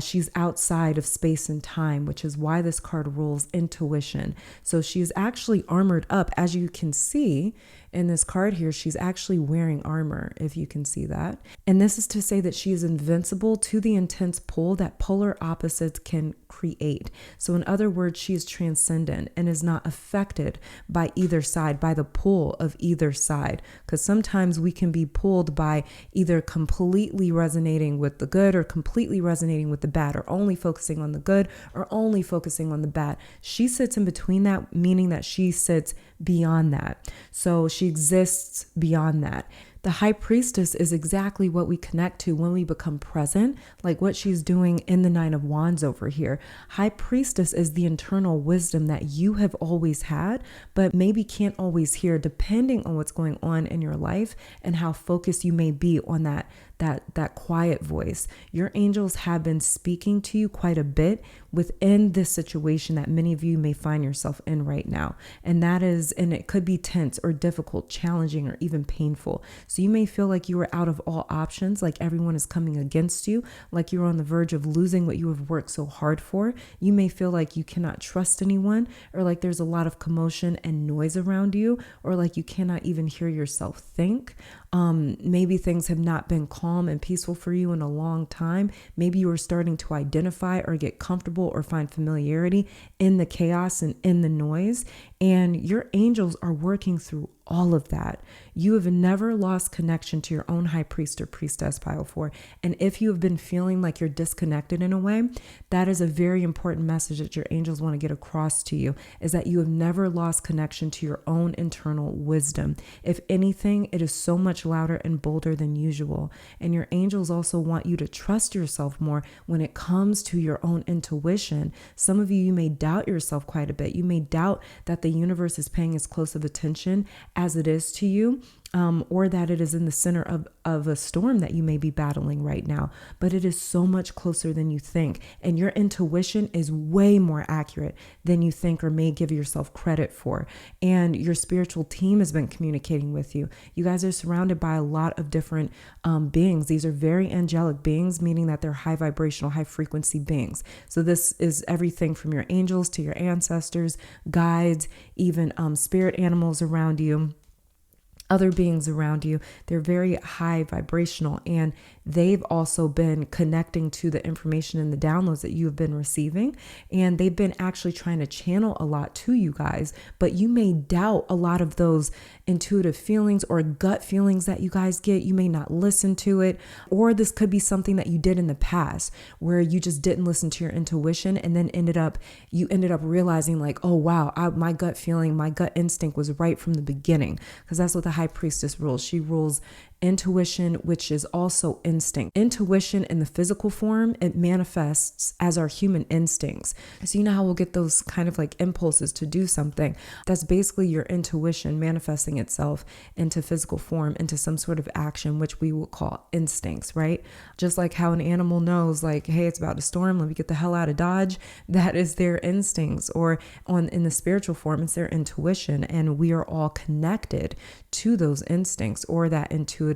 Speaker 1: She's outside of space and time, which is why this card rules intuition. So she's actually armored up. As you can see in this card here, she's actually wearing armor, if you can see that. And this is to say that she is invincible to the intense pull that polar opposites can create. So in other words, she is transcendent and is not affected by either side, by the pull of either side. Because sometimes we can be pulled by either completely resonating with the good or completely resonating with the bad, or only focusing on the good or only focusing on the bad. She sits in between that, meaning that she sits beyond that. So she exists beyond that. The high priestess is exactly what we connect to when we become present, like what she's doing in the Nine of Wands over here. High priestess is the internal wisdom that you have always had, but maybe can't always hear, depending on what's going on in your life and how focused you may be on that quiet voice. Your angels have been speaking to you quite a bit within this situation that many of you may find yourself in right now. And it could be tense or difficult, challenging, or even painful. So you may feel like you are out of all options, like everyone is coming against you, like you're on the verge of losing what you have worked so hard for. You may feel like you cannot trust anyone, or like there's a lot of commotion and noise around you, or like you cannot even hear yourself think. Maybe things have not been calm and peaceful for you in a long time. Maybe you are starting to identify or get comfortable or find familiarity in the chaos and in the noise. And your angels are working through all of that. You have never lost connection to your own high priest or priestess, pile 4. And if you have been feeling like you're disconnected in a way, that is a very important message that your angels want to get across to you, is that you have never lost connection to your own internal wisdom. If anything, it is so much louder and bolder than usual. And your angels also want you to trust yourself more when it comes to your own intuition. Some of you may doubt yourself quite a bit. You may doubt that the universe is paying as close of attention as it is to you. or that it is in the center of a storm that you may be battling right now, but it is so much closer than you think. And your intuition is way more accurate than you think or may give yourself credit for. And your spiritual team has been communicating with you. You guys are surrounded by a lot of different beings. These are very angelic beings, meaning that they're high vibrational, high frequency beings. So this is everything from your angels to your ancestors, guides, even spirit animals around you, other beings around you. They're very high vibrational, and they've also been connecting to the information and the downloads that you have been receiving. And they've been actually trying to channel a lot to you guys, but you may doubt a lot of those intuitive feelings or gut feelings that you guys get. You may not listen to it, or this could be something that you did in the past where you just didn't listen to your intuition, and then you ended up realizing like, oh wow, my gut feeling, my gut instinct was right from the beginning. Because that's what the High Priestess rules. She rules intuition, which is also instinct. Intuition in the physical form, it manifests as our human instincts. So you know how we'll get those kind of like impulses to do something. That's basically your intuition manifesting itself into physical form, into some sort of action, which we will call instincts, right? Just like how an animal knows like, hey, it's about to storm, let me get the hell out of Dodge. That is their instincts. Or in the spiritual form, it's their intuition. And we are all connected to those instincts or that intuitive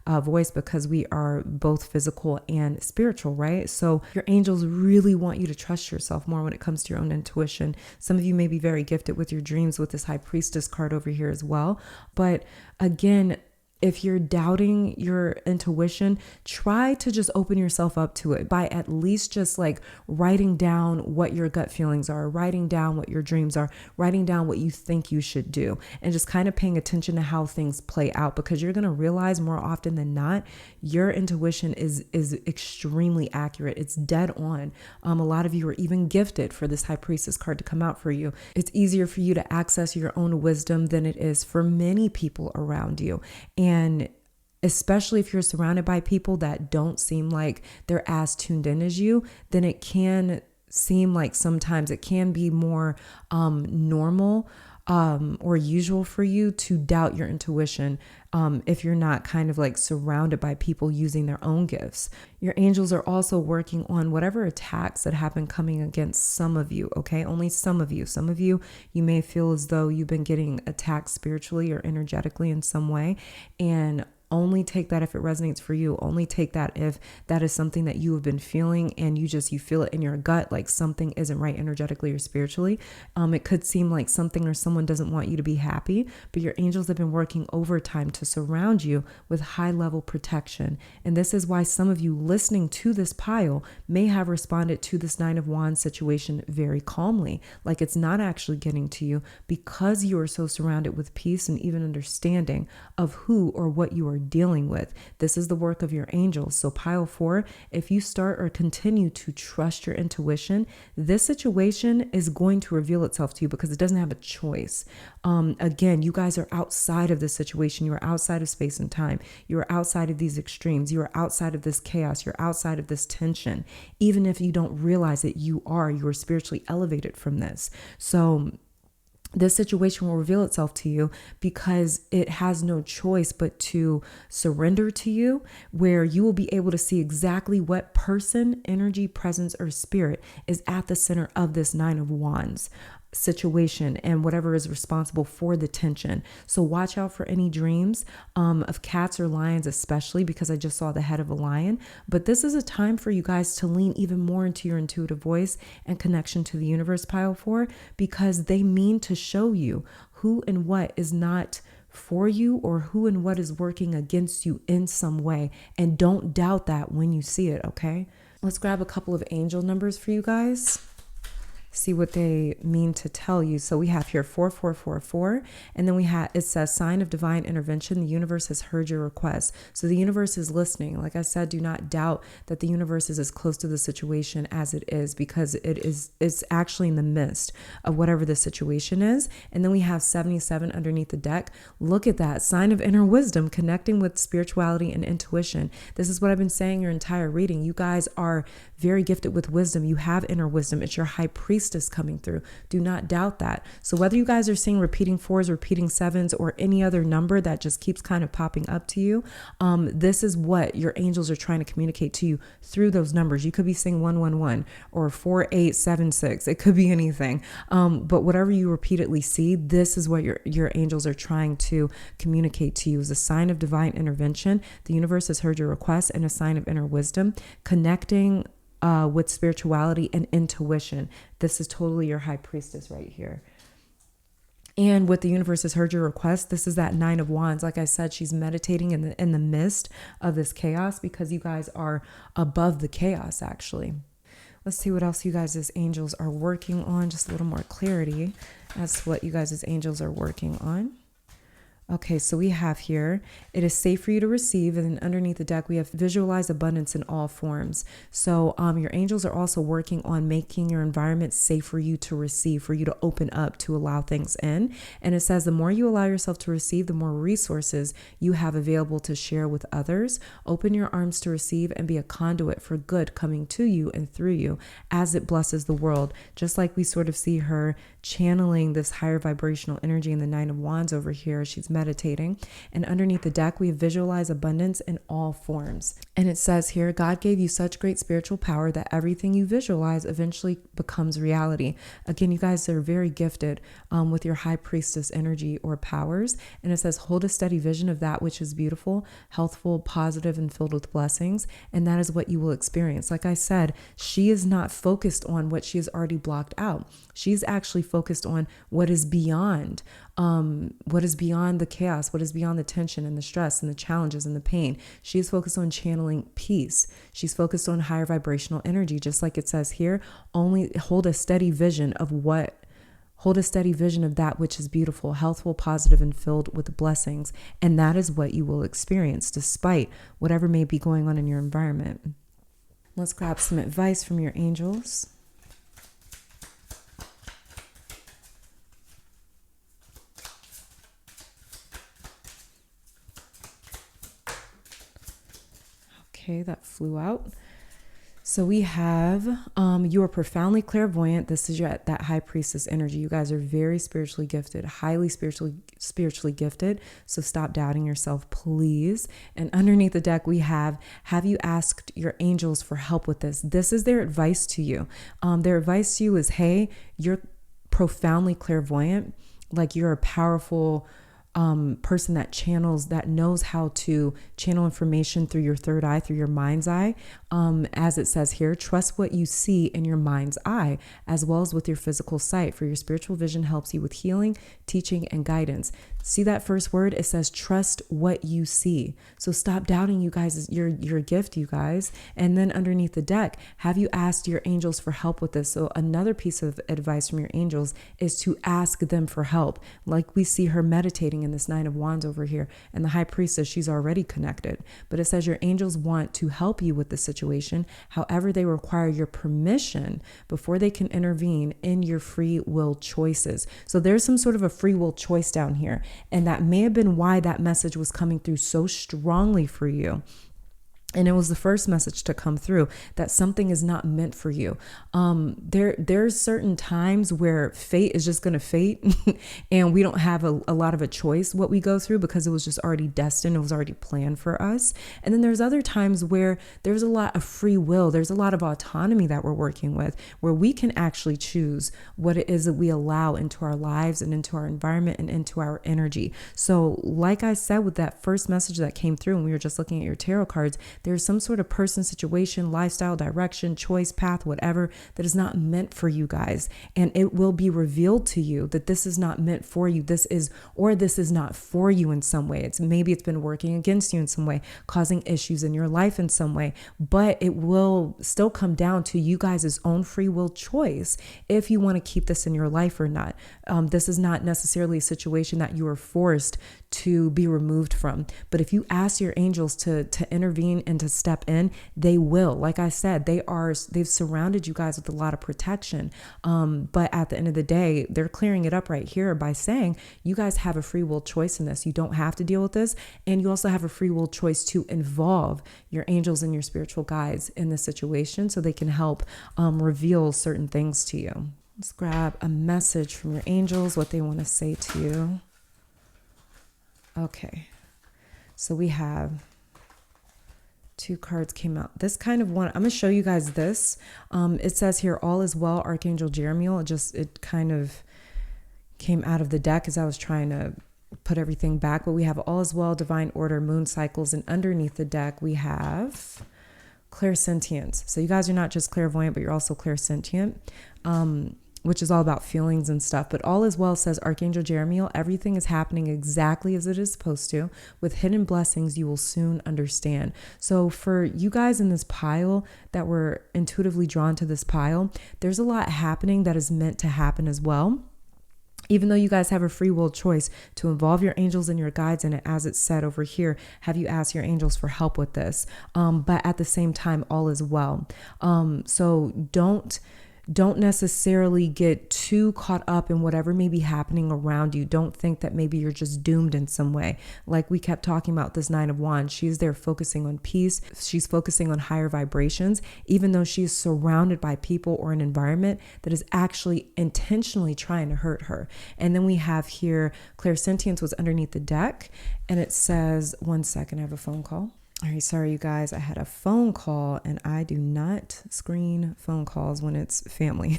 Speaker 1: voice, because we are both physical and spiritual, right? So your angels really want you to trust yourself more when it comes to your own intuition. Some of you may be very gifted with your dreams with this High Priestess card over here as well. But again, if you're doubting your intuition, try to just open yourself up to it by at least just like writing down what your gut feelings are, writing down what your dreams are, writing down what you think you should do, and just kind of paying attention to how things play out, because you're going to realize more often than not, your intuition is extremely accurate. It's dead on. A lot of you are even gifted for this High Priestess card to come out for you. It's easier for you to access your own wisdom than it is for many people around you. And especially if you're surrounded by people that don't seem like they're as tuned in as you, then it can seem like sometimes it can be more normal or usual for you to doubt your intuition if you're not kind of like surrounded by people using their own gifts. Your angels are also working on whatever attacks that have been coming against some of you, okay? Only some of you. Some of you, you may feel as though you've been getting attacked spiritually or energetically in some way, and only take that if it resonates for you. Only take that if that is something that you have been feeling and you feel it in your gut, like something isn't right energetically or spiritually. It could seem like something or someone doesn't want you to be happy, but your angels have been working overtime to surround you with high level protection. And this is why some of you listening to this pile may have responded to this Nine of Wands situation very calmly, like it's not actually getting to you, because you are so surrounded with peace and even understanding of who or what you are dealing with. This is the work of your angels. So pile 4, if you start or continue to trust your intuition, this situation is going to reveal itself to you because it doesn't have a choice. Again, you guys are outside of this situation. You are outside of space and time. You are outside of these extremes. You are outside of this chaos. You're outside of this tension. Even if you don't realize it, you are spiritually elevated from this. So this situation will reveal itself to you because it has no choice but to surrender to you, where you will be able to see exactly what person, energy, presence, or spirit is at the center of this Nine of Wands situation and whatever is responsible for the tension. So watch out for any dreams of cats or lions, especially because I just saw the head of a lion. But this is a time for you guys to lean even more into your intuitive voice and connection to the universe, pile 4, because they mean to show you who and what is not for you, or who and what is working against you in some way. And don't doubt that when you see it, okay? Let's grab a couple of angel numbers for you guys. See what they mean to tell you. So we have here 4444, and then it says sign of divine intervention. The universe has heard your request. So the universe is listening. Like I said, do not doubt that the universe is as close to the situation as it is, because it's actually in the midst of whatever the situation is. And then we have 77 underneath the deck. Look at that sign of inner wisdom, connecting with spirituality and intuition. This is what I've been saying your entire reading. You guys are very gifted with wisdom. You have inner wisdom. It's your high priestess priestess coming through. Do not doubt that. So whether you guys are seeing repeating 4s, repeating 7s, or any other number that just keeps kind of popping up to you, this is what your angels are trying to communicate to you through those numbers. You could be saying 111 or 4876. It could be anything. But whatever you repeatedly see, this is what your angels are trying to communicate to you as a sign of divine intervention. The universe has heard your request, and a sign of inner wisdom, connecting with spirituality and intuition. This is totally your high priestess right here. And what the universe has heard your request, this is that 9 of Wands. Like I said, she's meditating in the midst of this chaos, because you guys are above the chaos, actually. Let's see what else you guys' angels are working on. Just a little more clarity as to what you guys' angels are working on. Okay, so we have here, it is safe for you to receive. And then underneath the deck, we have visualize abundance in all forms. So your angels are also working on making your environment safe for you to receive, for you to open up, to allow things in. And it says the more you allow yourself to receive, the more resources you have available to share with others. Open your arms to receive and be a conduit for good coming to you and through you as it blesses the world. Just like we sort of see her channeling this higher vibrational energy in the 9 of Wands over here. She's meditating. And underneath the deck, we visualize abundance in all forms. And it says here, God gave you such great spiritual power that everything you visualize eventually becomes reality. Again, you guys are very gifted with your high priestess energy or powers. And it says, hold a steady vision of that which is beautiful, healthful, positive, and filled with blessings. And that is what you will experience. Like I said, she is not focused on what she has already blocked out. She's actually focused on what is beyond the chaos, what is beyond the tension and the stress and the challenges and the pain. She is focused on channeling peace. She's focused on higher vibrational energy, just like it says here. Only hold a steady vision of that which is beautiful, healthful, positive, and filled with blessings. And that is what you will experience despite whatever may be going on in your environment. Let's grab some advice from your angels. Okay, that flew out. So we have, you are profoundly clairvoyant. This is that high priestess energy. You guys are very spiritually gifted, highly spiritually gifted. So stop doubting yourself, please. And underneath the deck, we have you asked your angels for help with this? This is their advice to you. Their advice to you is, hey, you're profoundly clairvoyant. Like you're a powerful person that knows how to channel information through your third eye, through your mind's eye. As it says here, trust what you see in your mind's eye, as well as with your physical sight, for your spiritual vision helps you with healing, teaching, and guidance. See that first word? It says trust what you see. So stop doubting, you guys, your gift, you guys. And then underneath the deck, have you asked your angels for help with this? So another piece of advice from your angels is to ask them for help. Like we see her meditating in this 9 of Wands over here, and the high priestess, she's already connected. But it says your angels want to help you with the situation. However, they require your permission before they can intervene in your free will choices. So there's some sort of a free will choice down here. And that may have been why that message was coming through so strongly for you. And it was the first message to come through, that something is not meant for you. There's certain times where fate is just going to fate and we don't have a lot of a choice what we go through, because it was just already destined. It was already planned for us. And then there's other times where there's a lot of free will. There's a lot of autonomy that we're working with, where we can actually choose what it is that we allow into our lives and into our environment and into our energy. So like I said, with that first message that came through, and we were just looking at your tarot cards, there's some sort of person, situation, lifestyle, direction, choice, path, whatever, that is not meant for you guys. And it will be revealed to you that this is not meant for you. This is not for you in some way. Maybe it's been working against you in some way, causing issues in your life in some way, but it will still come down to you guys' own free will choice if you want to keep this in your life or not. This is not necessarily a situation that you are forced to be removed from. But if you ask your angels to intervene and to step in, they will. Like I said, they've surrounded you guys with a lot of protection. But at the end of the day, they're clearing it up right here by saying you guys have a free will choice in this. You don't have to deal with this. And you also have a free will choice to involve your angels and your spiritual guides in this situation so they can help reveal certain things to you. Let's grab a message from your angels, what they want to say to you. Okay. So we have 2 cards came out. This kind of one, I'm going to show you guys this. It says here, all is well, Archangel Jeremiel. It kind of came out of the deck as I was trying to put everything back. But we have all is well, divine order, moon cycles. And underneath the deck, we have clairsentience. So you guys are not just clairvoyant, but you're also clairsentient, which is all about feelings and stuff. But all is well, says Archangel Jeremiel. Everything is happening exactly as it is supposed to. With hidden blessings, you will soon understand. So for you guys in this pile that were intuitively drawn to this pile, there's a lot happening that is meant to happen as well. Even though you guys have a free will choice to involve your angels and your guides in it, as it's said over here, have you asked your angels for help with this? But at the same time, all is well. So don't necessarily get too caught up in whatever may be happening around you. Don't think that maybe you're just doomed in some way. Like we kept talking about this 9 of Wands, she's there focusing on peace. She's focusing on higher vibrations, even though she's surrounded by people or an environment that is actually intentionally trying to hurt her. And then we have here, clairsentience was underneath the deck, and it says, one second, I have a phone call. All right, sorry, you guys. I had a phone call, and I do not screen phone calls when it's family.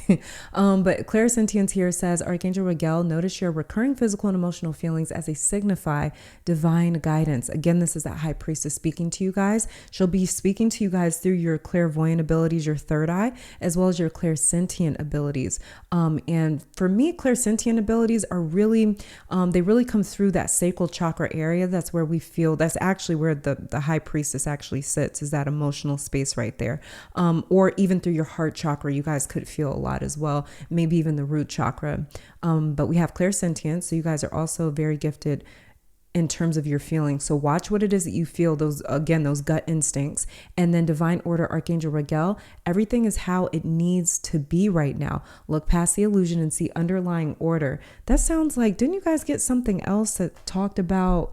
Speaker 1: But clairsentience here says, Archangel Raguel, notice your recurring physical and emotional feelings as they signify divine guidance. Again, this is that high priestess speaking to you guys. She'll be speaking to you guys through your clairvoyant abilities, your third eye, as well as your clairsentient abilities. And for me, clairsentient abilities are really, they really come through that sacral chakra area. That's where we feel, that's actually where the high priestess actually sits, is that emotional space right there. Or even through your heart chakra, you guys could feel a lot as well, maybe even the root chakra. But we have clairsentience, so you guys are also very gifted in terms of your feelings. So watch what it is that you feel, those gut instincts. And then divine order, Archangel Raguel, everything is how it needs to be right now. Look past the illusion and see underlying order. That sounds like, didn't you guys get something else that talked about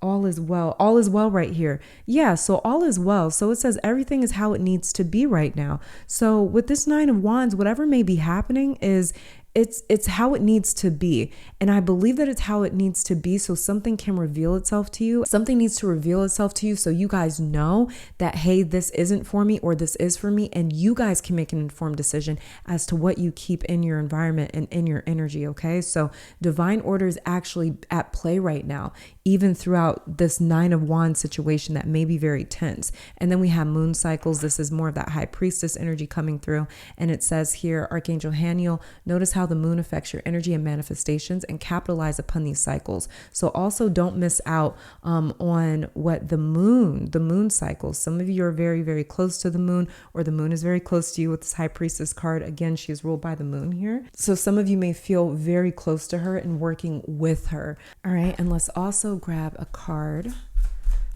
Speaker 1: all is well right here. Yeah, so all is well. So it says everything is how it needs to be right now. So with this 9 of Wands, whatever may be happening is it's how it needs to be. And I believe that it's how it needs to be so something can reveal itself to you. Something needs to reveal itself to you so you guys know that, hey, this isn't for me or this is for me. And you guys can make an informed decision as to what you keep in your environment and in your energy, okay? So divine order is actually at play right now, even throughout this 9 of Wands situation that may be very tense. And then we have moon cycles. This is more of that high priestess energy coming through. And it says here, Archangel Haniel, notice how the moon affects your energy and manifestations and capitalize upon these cycles. So also don't miss out on what the moon cycles. Some of you are very, very close to the moon, or the moon is very close to you with this high priestess card. Again, she is ruled by the moon here. So some of you may feel very close to her and working with her. All right. And let's also grab a card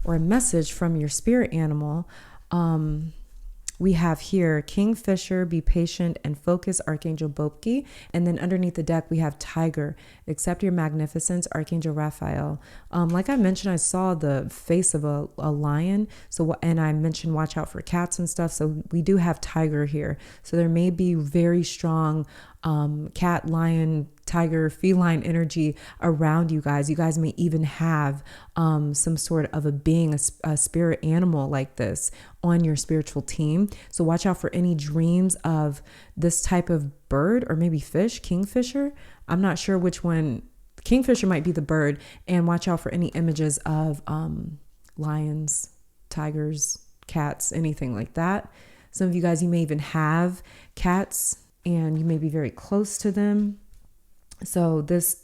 Speaker 1: or a message from your spirit animal. We have here Kingfisher, be patient and focus, Archangel Bopke. And then underneath the deck, we have Tiger, accept your magnificence, Archangel Raphael. Like I mentioned, I saw the face of a lion. And I mentioned watch out for cats and stuff. So we do have Tiger here. So there may be very strong cat, lion, tiger, feline energy around you guys. You guys may even have some sort of a being, a spirit animal like this on your spiritual team. So watch out for any dreams of this type of bird, or maybe fish, kingfisher. I'm not sure which one. Kingfisher might be the bird. And watch out for any images of lions, tigers, cats, anything like that. Some of you guys, you may even have cats and you may be very close to them. So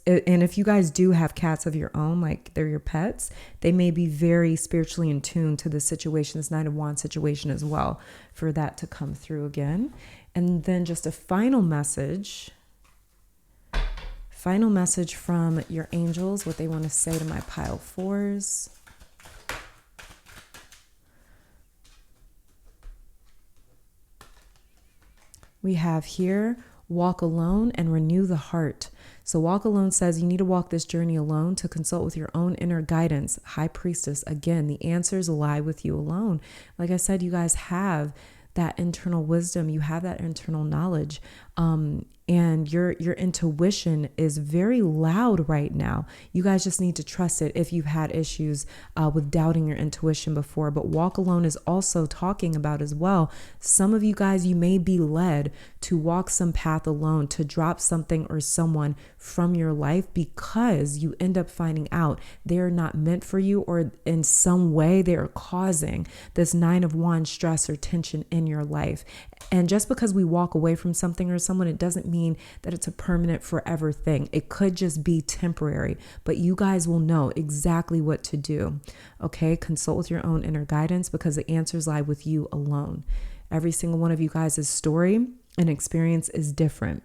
Speaker 1: and if you guys do have cats of your own, like they're your pets, they may be very spiritually in tune to the situation, this 9 of Wands situation as well, for that to come through again. And then just a final message from your angels, what they want to say to my pile 4s. We have here, walk alone and renew the heart. So walk alone says you need to walk this journey alone to consult with your own inner guidance. High priestess, again, the answers lie with you alone. Like I said, you guys have that internal wisdom, you have that internal knowledge, and your intuition is very loud right now. You guys just need to trust it if you've had issues with doubting your intuition before. But walk alone is also talking about as well. Some of you guys, you may be led to walk some path alone, to drop something or someone from your life because you end up finding out they're not meant for you, or in some way they are causing this 9 of Wands stress or tension in your life. And just because we walk away from something or someone, it doesn't mean that it's a permanent forever thing. It could just be temporary, but you guys will know exactly what to do. Okay, consult with your own inner guidance because the answers lie with you alone. Every single one of you guys' story and experience is different.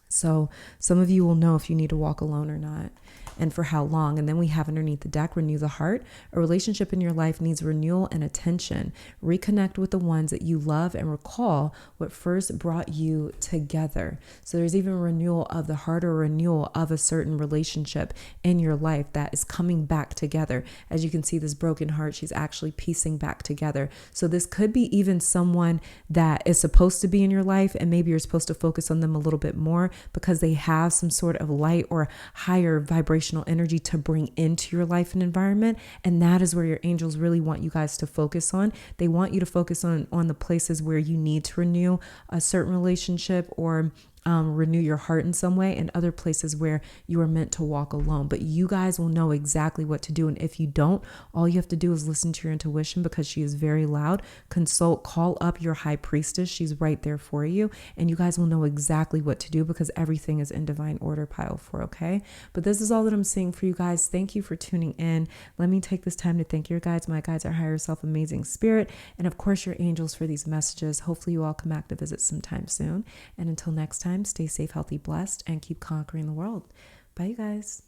Speaker 1: So some of you will know if you need to walk alone or not, and for how long. And then we have underneath the deck, renew the heart. A relationship in your life needs renewal and attention. Reconnect with the ones that you love and recall what first brought you together. So there's even renewal of the heart, or renewal of a certain relationship in your life that is coming back together. As you can see, this broken heart, she's actually piecing back together. So this could be even someone that is supposed to be in your life, and maybe you're supposed to focus on them a little bit more because they have some sort of light or higher vibrational energy to bring into your life and environment. And that is where your angels really want you guys to focus on. They want you to focus on the places where you need to renew a certain relationship, or renew your heart in some way, and other places where you are meant to walk alone. But you guys will know exactly what to do. And if you don't, all you have to do is listen to your intuition, because she is very loud. Consult, call up your high priestess. She's right there for you. And you guys will know exactly what to do, because everything is in divine order, pile 4, okay? But this is all that I'm seeing for you guys. Thank you for tuning in. Let me take this time to thank your guides, my guides, our higher self, amazing spirit, and of course your angels for these messages. Hopefully you all come back to visit sometime soon. And until next time, stay safe, healthy, blessed, and keep conquering the world. Bye, you guys.